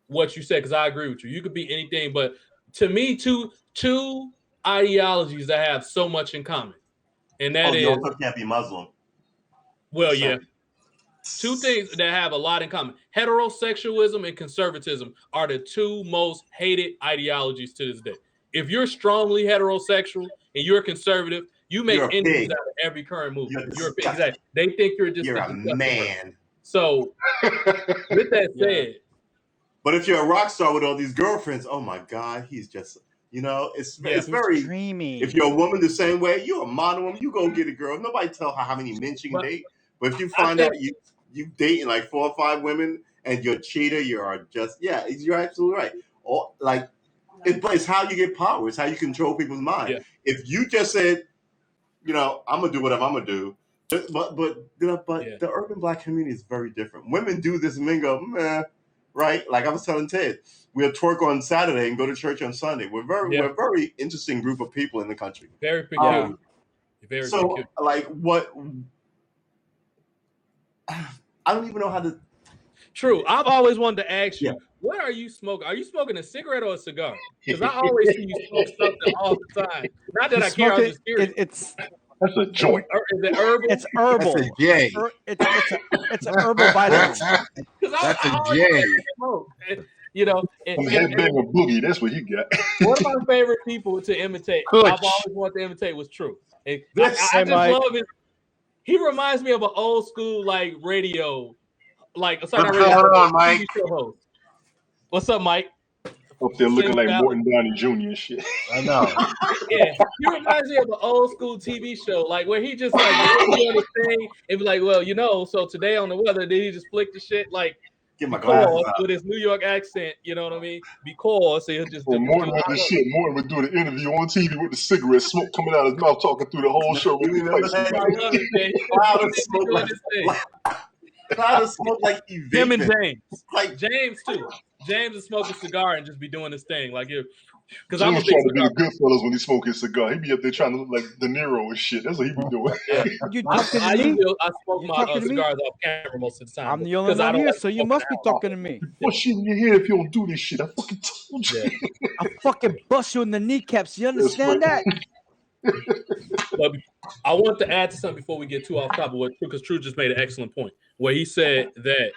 what you said, because I agree with you. You could be anything, but to me, two ideologies that have so much in common, and that you is, also can't be Muslim. well, So- yeah, two things that have a lot in common. Heterosexualism and conservatism are the two most hated ideologies to this day. If you're strongly heterosexual and you're conservative, you make You're a enemies pig. out of every current movement. You're You're a pig. disgusting. Exactly. They think you're just You're a disgusting person. man. So, with that said, But if you're a rock star with all these girlfriends, oh my God, he's just, it's Yeah. it's He's very. dreamy. If you're a woman the same way, you're a model woman, you go get a girl. Nobody tell her how many men she can But date. But if you I find think- out you dating like 4 or 5 women and you're a cheater, you're you're absolutely right. Or like it's how you get power. It's how you control people's mind. Yeah. If you just said, I'm gonna do whatever I'm gonna do. But Yeah. the urban black community is very different. Women do this and men go, meh, right? Like I was telling Ted, we'll twerk on Saturday and go to church on Sunday. We're a very interesting group of people in the country. very peculiar. Very So peculiar. like what I don't even know how to. True. I've always wanted to ask you, Yeah. what are you smoking? Are you smoking a cigarette or a cigar? Because I always see you smoke something all the time. Not that I He's care. I'm smoking- just curious. it's That's a joint. Is it herbal? it's herbal. That's a J. It's an herbal vitamin. That's a always J. wanted to smoke. And, Some headbanger boogie. That's what he got. one of my favorite people to imitate, Kush. I've always wanted to imitate, was True. And I Yes, just Mike. love it. He reminds me of an old school like radio, like sorry, not What's radio, going on, TV Mike? show host. What's up, Mike? Up there looking like Valley. Morton Downey Jr. and shit. I know. Yeah, he reminds me of an old school TV show, like where he just like doing his thing and be like, well, so today on the weather, then he just flick the shit like Get my glasses because out. with his New York accent, you know what I mean? Because he'll just Well, Morton had this shit. Morton would do the interview on TV with the cigarette smoke coming out of his mouth, talking through the whole show. You remember that? I love it, man. Cloud of He's smoke doing like, his thing. cloud of smoke like Him and evaping. James. Like James too. James is smoking a cigar and just be doing his thing. Like because I'm a James big trying to be cigar. the good fellas when he smoke his cigar. He be up there trying to look like De Niro and shit. That's what he be doing. You I talking to me? smoke You my talking to me? cigars off camera most of the time. I'm the only 'cause I one don't here, like so you smoking must be alcohol. talking to me. What shit in your head if you don't do this shit? I fucking told you. Yeah. I fucking bust you in the kneecaps. You understand that? But I want to add to something before we get too off topic with True, because True just made an excellent point where he said that,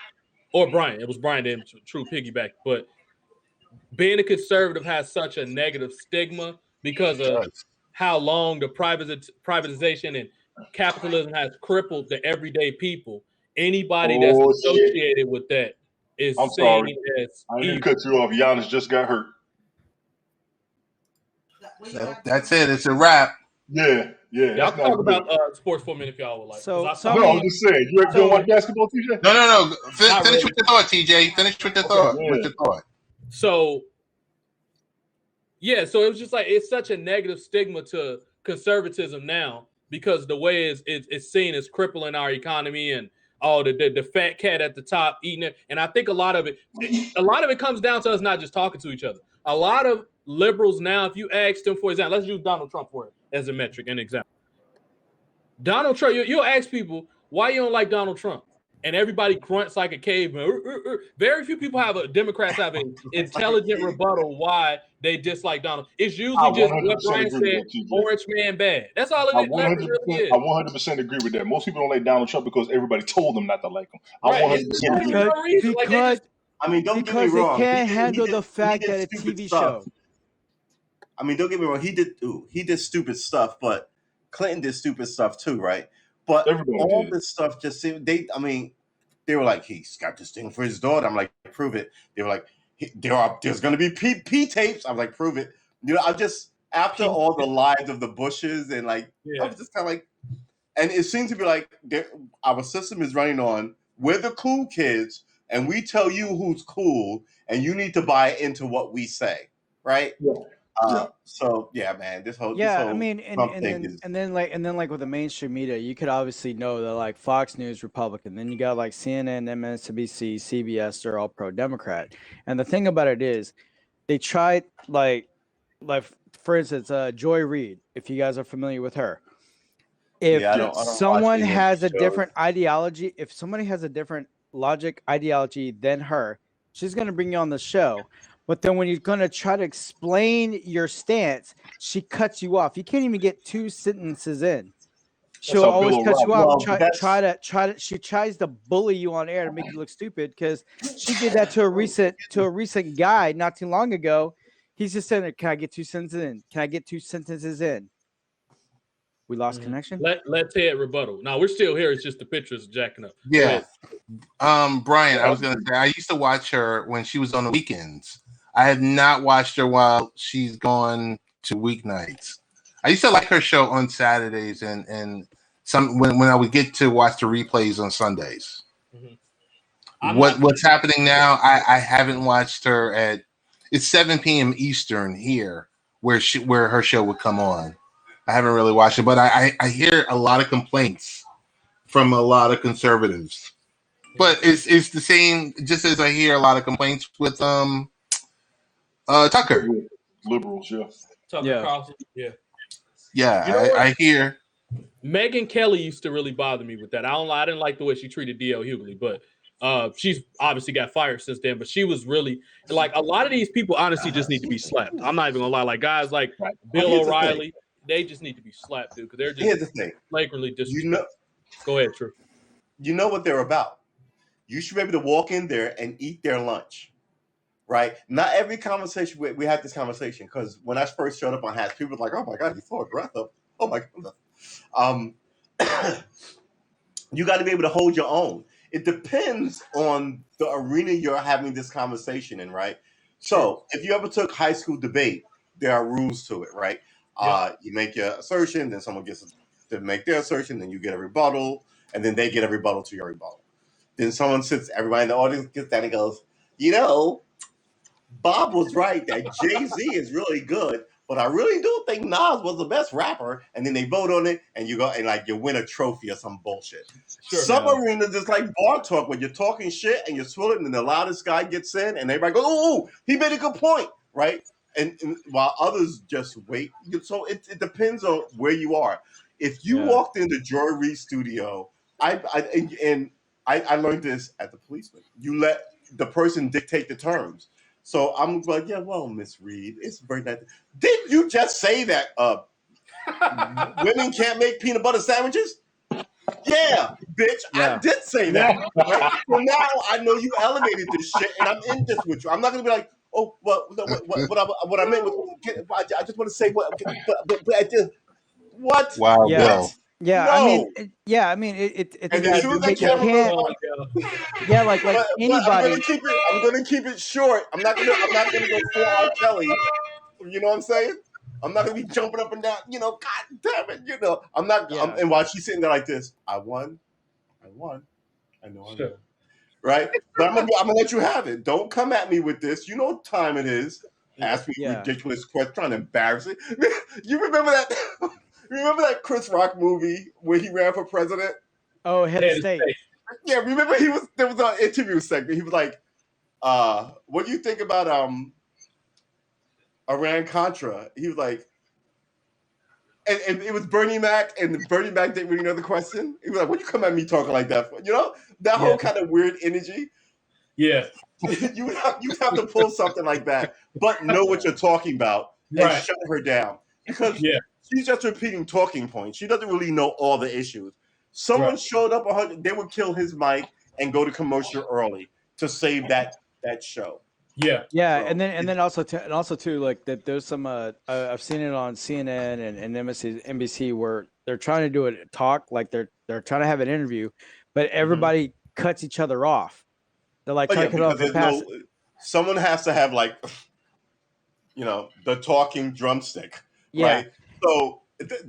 or Brian, it was Brian then True piggyback, but being a conservative has such a negative stigma because of how long the privatization and capitalism has crippled the everyday people. Anybody that's Oh, shit. associated with that is I'm seen sorry. as I didn't evil. cut you off. Giannis just got hurt. That's it. It's a wrap. Yeah. Y'all that's can not talk good. about sports for a minute if y'all would like. 'cause So- I so- talk No, about- I'm just saying. You ever watch basketball, TJ? No. Not Finish really. with your thought, TJ. Finish with your thought. yeah. With your thought. So, yeah, so it was just like it's such a negative stigma to conservatism now because the way it's seen as crippling our economy and the fat cat at the top eating it. And I think a lot of it comes down to us not just talking to each other. A lot of liberals now, if you ask them, for example, let's use Donald Trump for it as a metric, an example. Donald Trump, you'll ask people why you don't like Donald Trump. And everybody grunts like a caveman. Very few people Democrats have an intelligent rebuttal why they dislike Donald. It's I usually just what 100% Brian agree said, with that, TJ. orange man bad. That's all I it really is. 100% agree with that. Most people don't like Donald Trump because everybody told them not to like him. I Right, 100% it's agree. not no reason. Like, they Because just- I mean, don't get me because they wrong. can't He handle did- the fact he did that it's stupid TV stuff. show. I mean, don't get me wrong. He did stupid stuff, but Clinton did stupid stuff too, right? But Everybody all did. this stuff just seemed they were like, he's got this thing for his daughter. I'm like, prove it. They were like, There's going to be P tapes. I'm like, prove it. You know, I just after all the lies of the Bushes and like, I was just kind of like, and it seems to be like our system is running on. We're the cool kids, and we tell you who's cool, and you need to buy into what we say, right? Yeah. So yeah, man, this whole I mean, Trump thing is and then like with the mainstream media, you could obviously know that like Fox News Republican, then you got like CNN, MSNBC, CBS, they're all pro Democrat. And the thing about it is, they tried like for instance, Joy Reid, if you guys are familiar with her. If I don't watch someone any of has these a shows. different ideology, if somebody has a different logic ideology than her, she's going to bring you on the show. But then when you're going to try to explain your stance, she cuts you off. You can't even get 2 sentences in. She'll how always Bill cut you O'Reilly- off. Well, that's- Try to. She tries to bully you on air to make you look stupid because she did that to a recent guy not too long ago. He's just saying, "Can I get 2 sentences in? Can I get 2 sentences in?" We lost connection. Let Ted rebuttal. No, we're still here. It's just the pictures jacking up. Go Yeah. ahead. Brian, I was gonna say I used to watch her when she was on the weekends. I have not watched her while she's gone to weeknights. I used to like her show on Saturdays and some when I would get to watch the replays on Sundays. What's happening now? I haven't watched her at it's 7 p.m. Eastern here where her show would come on. I haven't really watched it, but I hear a lot of complaints from a lot of conservatives. But it's the same, just as I hear a lot of complaints with Tucker. Liberals, yeah. Tucker Yeah. Carlson. Yeah. Yeah, You know what? I hear. Megyn Kelly used to really bother me with that. I didn't like the way she treated D.L. Hughley, but she's obviously got fired since then. But she was really like a lot of these people honestly just need to be slapped. I'm not even gonna lie. Like guys like Bill here's the O'Reilly, they just need to be slapped, dude, because they're Here's just the thing. flagrantly disrespectful. You know, Go ahead, True. you know what they're about. You should be able to walk in there and eat their lunch, right? Not every conversation we had this conversation because when I first showed up on Hats, people were like, "Oh my god, you threw a breath up! Oh my god!" You got to be able to hold your own. It depends on the arena you're having this conversation in, right? So if you ever took high school debate, there are rules to it, right? You make your assertion, then someone gets to make their assertion, then you get a rebuttal, and then they get a rebuttal to your rebuttal. Then someone sits, everybody in the audience gets down and goes, you know, Bob was right that Jay-Z is really good, but I really do think Nas was the best rapper. And then they vote on it, and you go and like you win a trophy or some bullshit. Sure, Some arenas just like bar talk when you're talking shit and you're swilling, and then the loudest guy gets in, and everybody goes, "Oh, he made a good point," right? And while others just wait. So it depends on where you are. If you walked into Joy Reid studio, I learned this at the policeman. You let the person dictate the terms. So I'm like, yeah, well, Miss Reid, it's very nice. Didn't you just say that women can't make peanut butter sandwiches? Yeah, bitch, I did say that. Right? So now I know you elevated this shit, and I'm in this with you. I'm not gonna be like, oh, well, no, what I meant was, I just want to say what, but I just what? Wow, Yeah. Bill. Yeah, No. I mean, it And as soon as that camera can't, goes, yeah, like but anybody. I'm gonna keep it short. I'm not gonna go full R. Kelly. You know what I'm saying? I'm not gonna be jumping up and down. You know, God damn it. You know, I'm not. Yeah. And while she's sitting there like this, I won. I know I won. Right? But I'm gonna let you have it. Don't come at me with this. You know what time it is. Ask me ridiculous questions, trying to embarrass it. You remember that? Remember that Chris Rock movie where he ran for president? Oh, head of state. Yeah, remember there was an interview segment. He was like, what do you think about Iran Contra? He was like, and it was Bernie Mac, and Bernie Mac didn't really know the question. He was like, what you come at me talking like that for? You know, that whole kind of weird energy. Yeah. you have to pull something like that, but know what you're talking about and shut her down. Because she's just repeating talking points. She doesn't really know all the issues. Someone showed up, they would kill his mic and go to commercial early to save that show. Yeah. Yeah, So, and then also too, like that there's some I've seen it on CNN and NBC where they're trying to do a talk, like they're trying to have an interview, but everybody cuts each other off. They're like trying to cut off the pass. someone has to have like, the talking drumstick, Yeah. right? So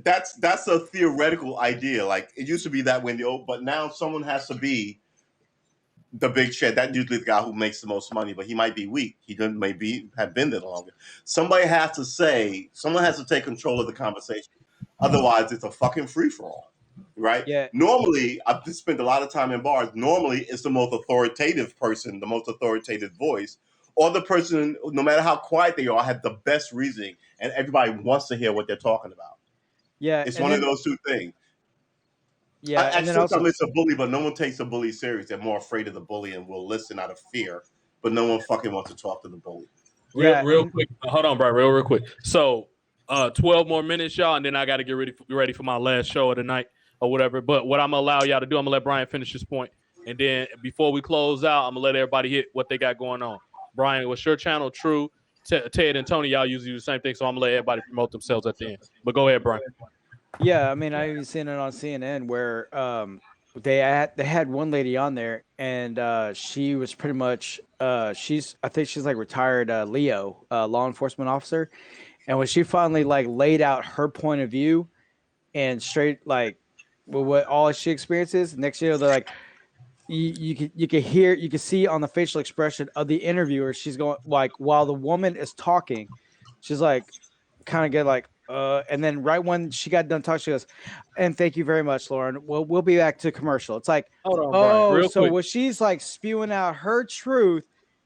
that's a theoretical idea. Like it used to be that way, but now someone has to be the big shed. That usually the guy who makes the most money, but he might be weak. He doesn't maybe have been there longer. Someone has to take control of the conversation. Otherwise, it's a fucking free for all, right? Yeah. Normally, I've just spent a lot of time in bars. Normally, it's the most authoritative person, the most authoritative voice, or the person, no matter how quiet they are, have the best reasoning, and everybody wants to hear what they're talking about. Yeah. It's and one then, of those two things. Yeah. And then Sometimes also, it's a bully, but no one takes a bully serious. They're more afraid of the bully and will listen out of fear, but no one fucking wants to talk to the bully. Real quick. Hold on, bro. Real quick. So, 12 more minutes, y'all, and then I got to get ready for my last show of the night or whatever. But what I'm gonna allow y'all to do, I'm gonna let Brian finish his point, and then before we close out, I'm gonna let everybody hit what they got going on. Brian, what's your channel? True. Ted and Tony, y'all usually do the same thing, so I'm gonna let everybody promote themselves at the end. But go ahead, Brian. Yeah, I mean, I even seen it on CNN where they had one lady on there, and she was pretty much I think she's like retired Leo, law enforcement officer, and when she finally like laid out her point of view and straight like what all she experiences, next year they're like you can see on the facial expression of the interviewer, she's going like while the woman is talking, she's like kind of get like and then right when she got done talking, she goes, and thank you very much, Lauren. We'll be back to commercial. It's like, Hold on, Brian. Real so quick. when she's like spewing out her truth,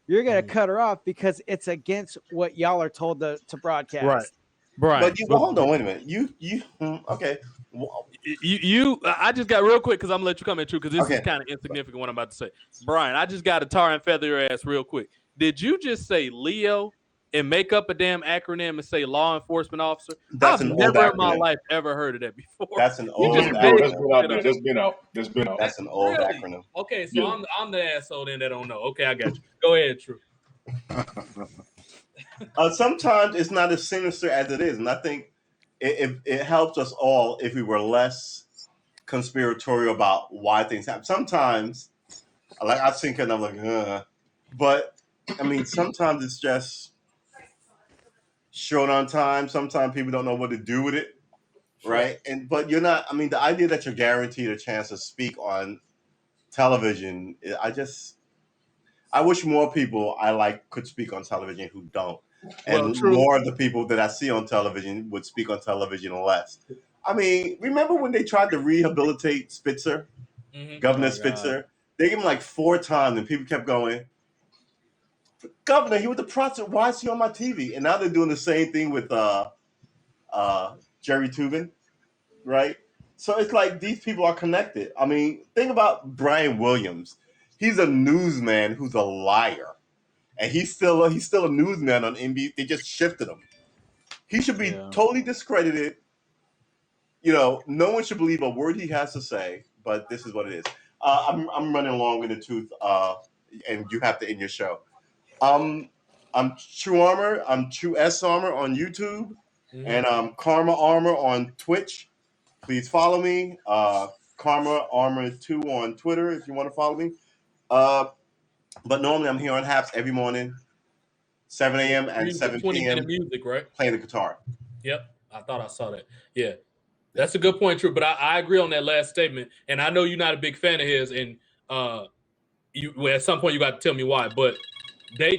you're gonna cut her off because it's against what y'all are told to broadcast. Right. Brian. But hold on, wait a minute. You okay? I just got real quick because I'm gonna let you come in true because this Okay. is kind of insignificant what I'm about to say. Brian, I just got to tar and feather your ass real quick. Did you just say Leo and make up a damn acronym and say law enforcement officer? That's I've an old never in my acronym. life ever heard of that before. That's an You old just Bro, made that's it been out up. there. That's been out. That's an old Really? acronym. Okay, so Yeah. I'm the asshole then that don't know. Okay, I got you. Go ahead, True. Sometimes it's not as sinister as it is, and I think it helps us all if we were less conspiratorial about why things happen. Sometimes, like I think, and I'm like, but I mean, sometimes it's just short on time. Sometimes people don't know what to do with it, right? But you're not. I mean, the idea that you're guaranteed a chance to speak on television, I wish more people I like could speak on television who don't. And True. more of the people that I see on television would speak on television less. I mean, remember when they tried to rehabilitate Spitzer, Governor Spitzer? They gave him like 4 times, and people kept going, Governor, he was the prosecutor. Why is he on my TV? And now they're doing the same thing with Jerry Tubin, right? So it's like these people are connected. I mean, think about Brian Williams. He's a newsman who's a liar. And he's still a newsman on NBC. They just shifted him. He should be totally discredited. No one should believe a word he has to say. But this is what it is. I'm running along with the tooth, and you have to end your show. I'm True Armor. I'm True S Armor on YouTube, and Karma Armor on Twitch. Please follow me. Karma Armor 2 on Twitter if you want to follow me. But normally I'm here on Haps every morning, 7 a.m. and 7 p.m. 20-minute music, right? Playing the guitar. Yep, I thought I saw that. Yeah, that's a good point, True. But I agree on that last statement, and I know you're not a big fan of his, and at some point you got to tell me why. But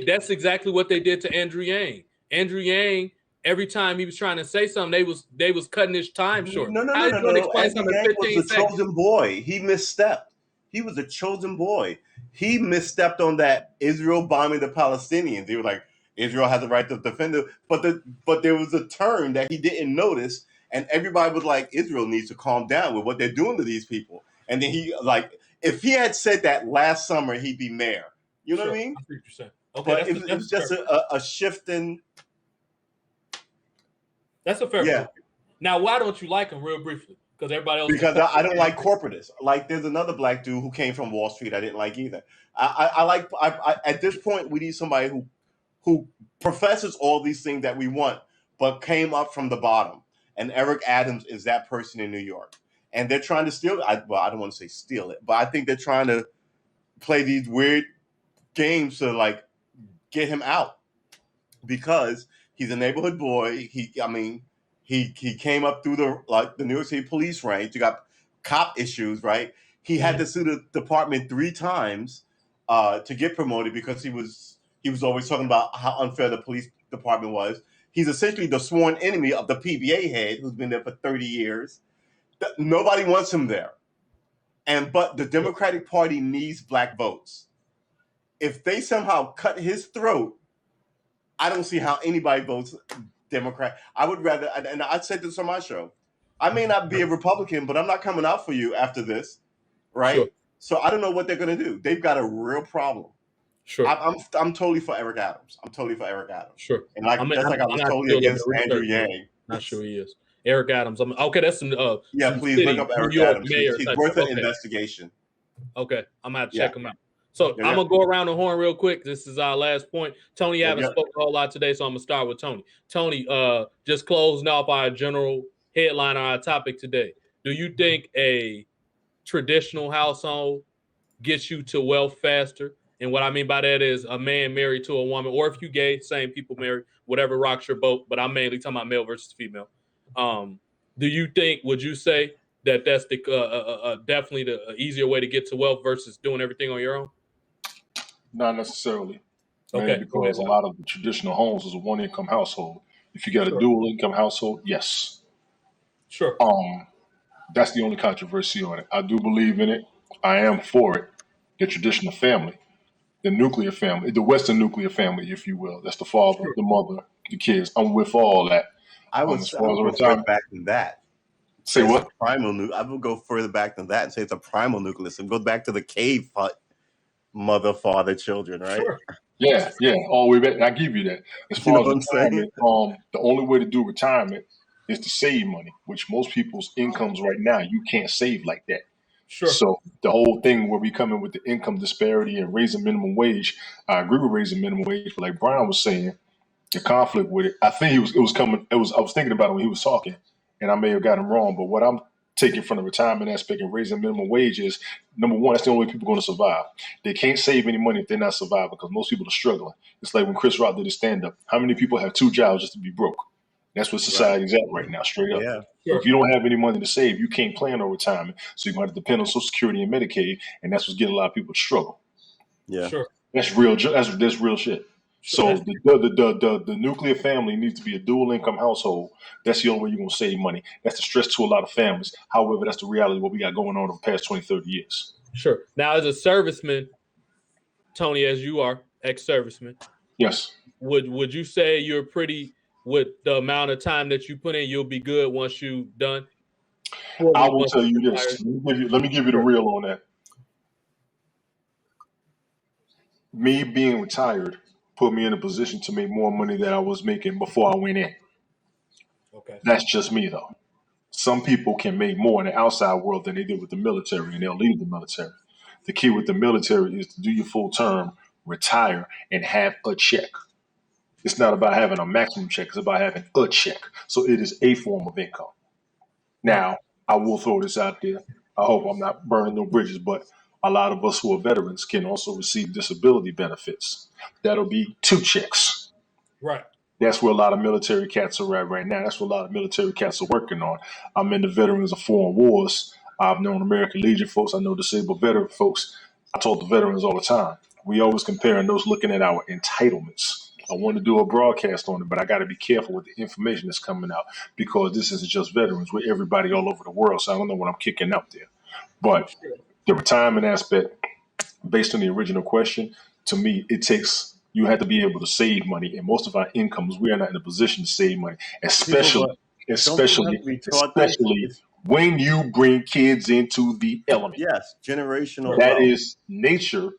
that's exactly what they did to Andrew Yang. Andrew Yang, every time he was trying to say something, they was cutting his time short. No. Andrew Yang was a chosen boy. He misstepped. He was a chosen boy. He misstepped on that Israel bombing the Palestinians. They were like, Israel has the right to defend it. But there was a turn that he didn't notice, and everybody was like, Israel needs to calm down with what they're doing to these people. And then he, like, if he had said that last summer, he'd be mayor. You know what I mean? I see what you're saying. Okay, but it was just a shift in. That's a fair Yeah. point. Now, why don't you like him, real briefly? Because everybody else. Because I don't like corporatists. Like, there's another black dude who came from Wall Street I didn't like either. I at this point we need somebody who professes all these things that we want, but came up from the bottom. And Eric Adams is that person in New York. And they're trying to steal it. I don't want to say steal it, but I think they're trying to play these weird games to like get him out because he's a neighborhood boy. He came up through the New York City police ranks. You got cop issues, right? He had to sue the department 3 times to get promoted because he was always talking about how unfair the police department was. He's essentially the sworn enemy of the PBA head who's been there for 30 years. Nobody wants him there. But the Democratic Party needs black votes. If they somehow cut his throat, I don't see how anybody votes Democrat. I would rather, and I said this on my show, I may not be a Republican, but I'm not coming out for you after this, right? Sure. So I don't know what they're going to do. They've got a real problem. Sure. I'm totally for Eric Adams. Sure. And I was totally against Andrew Yang. Not sure he is. Eric Adams. Okay, that's some some Please city, look up Eric New York Adams. mayor He's type worth stuff. an investigation. Okay, I'm gonna have to check him out. So Yeah, I'm gonna go around the horn real quick. This is our last point. Tony Yeah, haven't spoken a whole lot today, so I'm gonna start with Tony. Tony, just closing off our general headline on our topic today. Do you think a traditional household gets you to wealth faster? And what I mean by that is a man married to a woman, or if you gay, same people married, whatever rocks your boat. But I'm mainly talking about male versus female. Do you think? Would you say that that's the definitely the easier way to get to wealth versus doing everything on your own? Not necessarily. Okay, Mainly because a lot of the traditional homes is a one-income household. If you got a dual-income household, yes. Sure. That's the only controversy on it. I do believe in it. I am for it. The traditional family, the nuclear family, the Western nuclear family, if you will. That's the father, the mother, the kids. I'm with all that. I would go further back than that. Say what? I would go further back than that and say it's a primal nucleus and go back to the cave mother, father, children, right? Sure. Yeah, all the way back. I give you that. As far as retirement, the only way to do retirement is to save money, which most people's incomes right now, you can't save like that. Sure. So the whole thing where we come in with the income disparity and raising minimum wage, I agree with raising minimum wage, but like Brian was saying, the conflict with it, I think I was thinking about it when he was talking, and I may have got him wrong, but what I'm taking from the retirement aspect and raising minimum wage is, number one, that's the only way people are going to survive. They can't save any money if they're not surviving because most people are struggling. It's like when Chris Rock did his stand-up. How many people have 2 jobs just to be broke? That's what society's at right now, straight up. Yeah. Sure. If you don't have any money to save, you can't plan on retirement. So you're going to depend on Social Security and Medicaid, and that's what's getting a lot of people to struggle. Yeah. Sure. That's real. That's real shit. So the nuclear family needs to be a dual income household. That's the only way you're going to save money. That's the stress to a lot of families. However, that's the reality of what we got going on over the past 20, 30 years. Sure. Now, as a serviceman, Tony, as you are ex-serviceman, yes, would you say you're pretty with the amount of time that you put in, you'll be good once you're done? I will tell you this. Let me give you the real on that. Me being retired put me in a position to make more money than I was making before I went in. Okay. That's just me, though. Some people can make more in the outside world than they did with the military, and they'll leave the military. The key with the military is to do your full term, retire, and have a check. It's not about having a maximum check. It's about having a check. So it is a form of income. Now, I will throw this out there. I hope I'm not burning no bridges, but a lot of us who are veterans can also receive disability benefits. That'll be 2 checks. Right. That's where a lot of military cats are at right now. That's what a lot of military cats are working on. I'm in the Veterans of Foreign Wars. I've known American Legion folks. I know disabled veteran folks. I talk to veterans all the time. We always compare those looking at our entitlements. I want to do a broadcast on it, but I got to be careful with the information that's coming out because this isn't just veterans. We're everybody all over the world, so I don't know what I'm kicking out there. But the retirement aspect, based on the original question, to me, you have to be able to save money. And most of our incomes, we are not in a position to save money, especially when you bring kids into the element. Yes, generational. That is nature,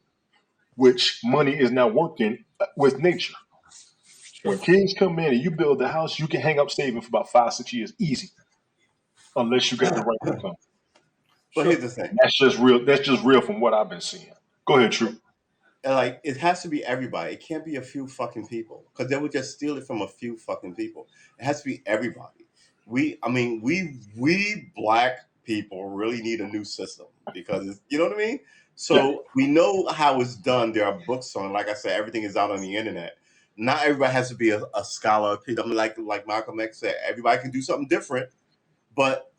which money is not working with nature. When kids come in and you build the house, you can hang up saving for about 5-6 years easy, unless you got the right income. But here's the thing. That's just real. That's just real from what I've been seeing. Go ahead, True. Like, it has to be everybody. It can't be a few fucking people because they would just steal it from a few fucking people. It has to be everybody. We black people really need a new system because you know what I mean. So we know how it's done. There are books on, like I said, everything is out on the internet. Not everybody has to be a scholar. I mean, like Malcolm X said, everybody can do something different. But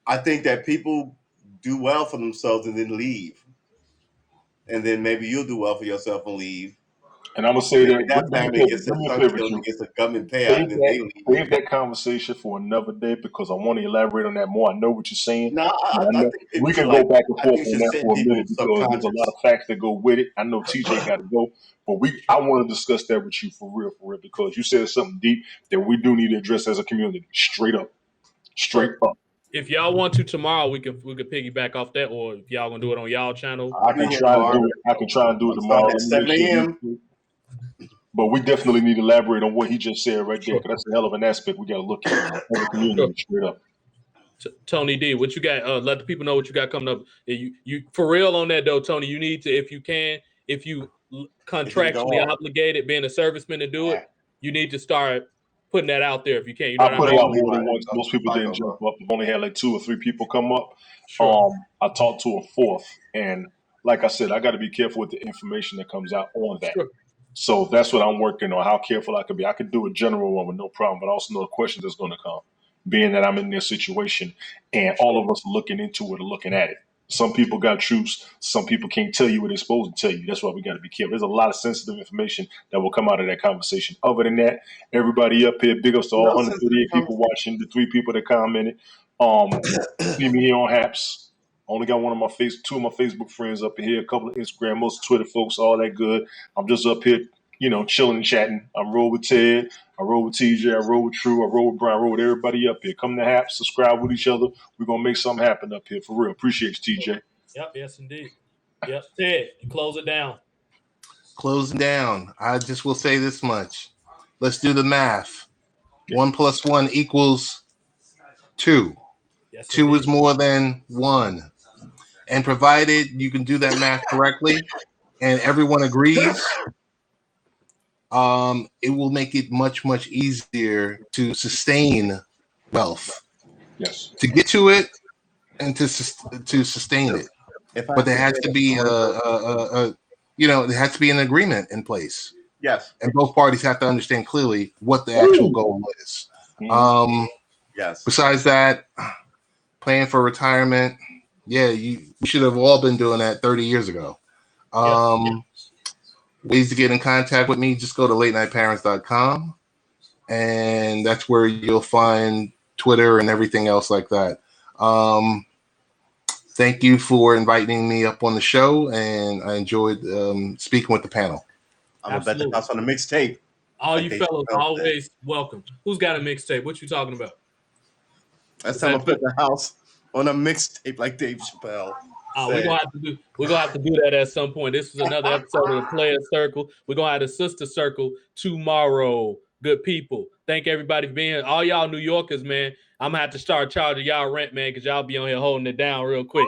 I think that people do well for themselves and then leave, and then maybe you'll do well for yourself and leave. And I'm gonna say Maybe that. that family gets a gets a government payout, and then they leave. Save that conversation for another day because I want to elaborate on that more. I know what you're saying. No, I think We can go back and forth on that for a minute because there's a lot of facts that go with it. I know TJ got to go, but I want to discuss that with you for real, because you said something deep that we do need to address as a community, straight up. If y'all want to tomorrow, we can piggyback off that, or if y'all gonna do it on y'all channel, I can try and do it tomorrow at 7 a.m. But we definitely need to elaborate on what he just said right there, because that's a hell of an aspect we got to look at as a community, straight up. Tony D, what you got? Let the people know what you got coming up. You for real on that though, Tony. You need to, if you contractually obligated, being a serviceman to do it, you need to start putting that out there if you can. You know I put it out more than once. Most people didn't jump up. I've only had like 2 or 3 people come up. Sure. I talked to a 4th, and like I said, I got to be careful with the information that comes out on that. Sure. So that's what I'm working on, how careful I can be. I could do a general one with no problem, but I also know the questions that's going to come, being that I'm in their situation and all of us looking into it or looking at it. Some people got truths. Some people can't tell you what they're supposed to tell you. That's why we got to be careful. There's a lot of sensitive information that will come out of that conversation. Other than that, everybody up here, big ups to all 138 people watching, the 3 people that commented. See me here on Haps. Only got 2 of my Facebook friends up here, a couple of Instagram, most Twitter folks, all that good. I'm just up here, chilling and chatting. I roll with Ted, I roll with TJ, I roll with True, I roll with Brian, I roll with everybody up here. Come to Haps, subscribe with each other. We're gonna make something happen up here for real. Appreciate you, TJ. Yep, yes indeed. Yep, Ted, close it down. Closing down. I just will say this much. Let's do the math. 1 + 1 = 2. Yes, 2 indeed. is more than 1. And provided you can do that math correctly and everyone agrees, it will make it much, much easier to sustain wealth. Yes. To get to it and to sustain it. But there has to be there has to be an agreement in place. Yes. And both parties have to understand clearly what the actual goal is. Yes. Besides that, plan for retirement. Yeah, you should have all been doing that 30 years ago. Ways to get in contact with me, just go to latenightparents.com, and that's where you'll find Twitter and everything else like that. Thank you for inviting me up on the show, and I enjoyed speaking with the panel. I'm gonna bet the house on the mixtape. All you fellas always welcome. Who's got a mixtape? What you talking about? That's time to put the house on a mixtape like Dave Chappelle. We're gonna have to do that at some point. This is another episode of the Player Circle. We're gonna have a sister circle tomorrow. Good people. Thank everybody for being here. All y'all New Yorkers, man. I'm gonna have to start charging y'all rent, man, because y'all be on here holding it down real quick.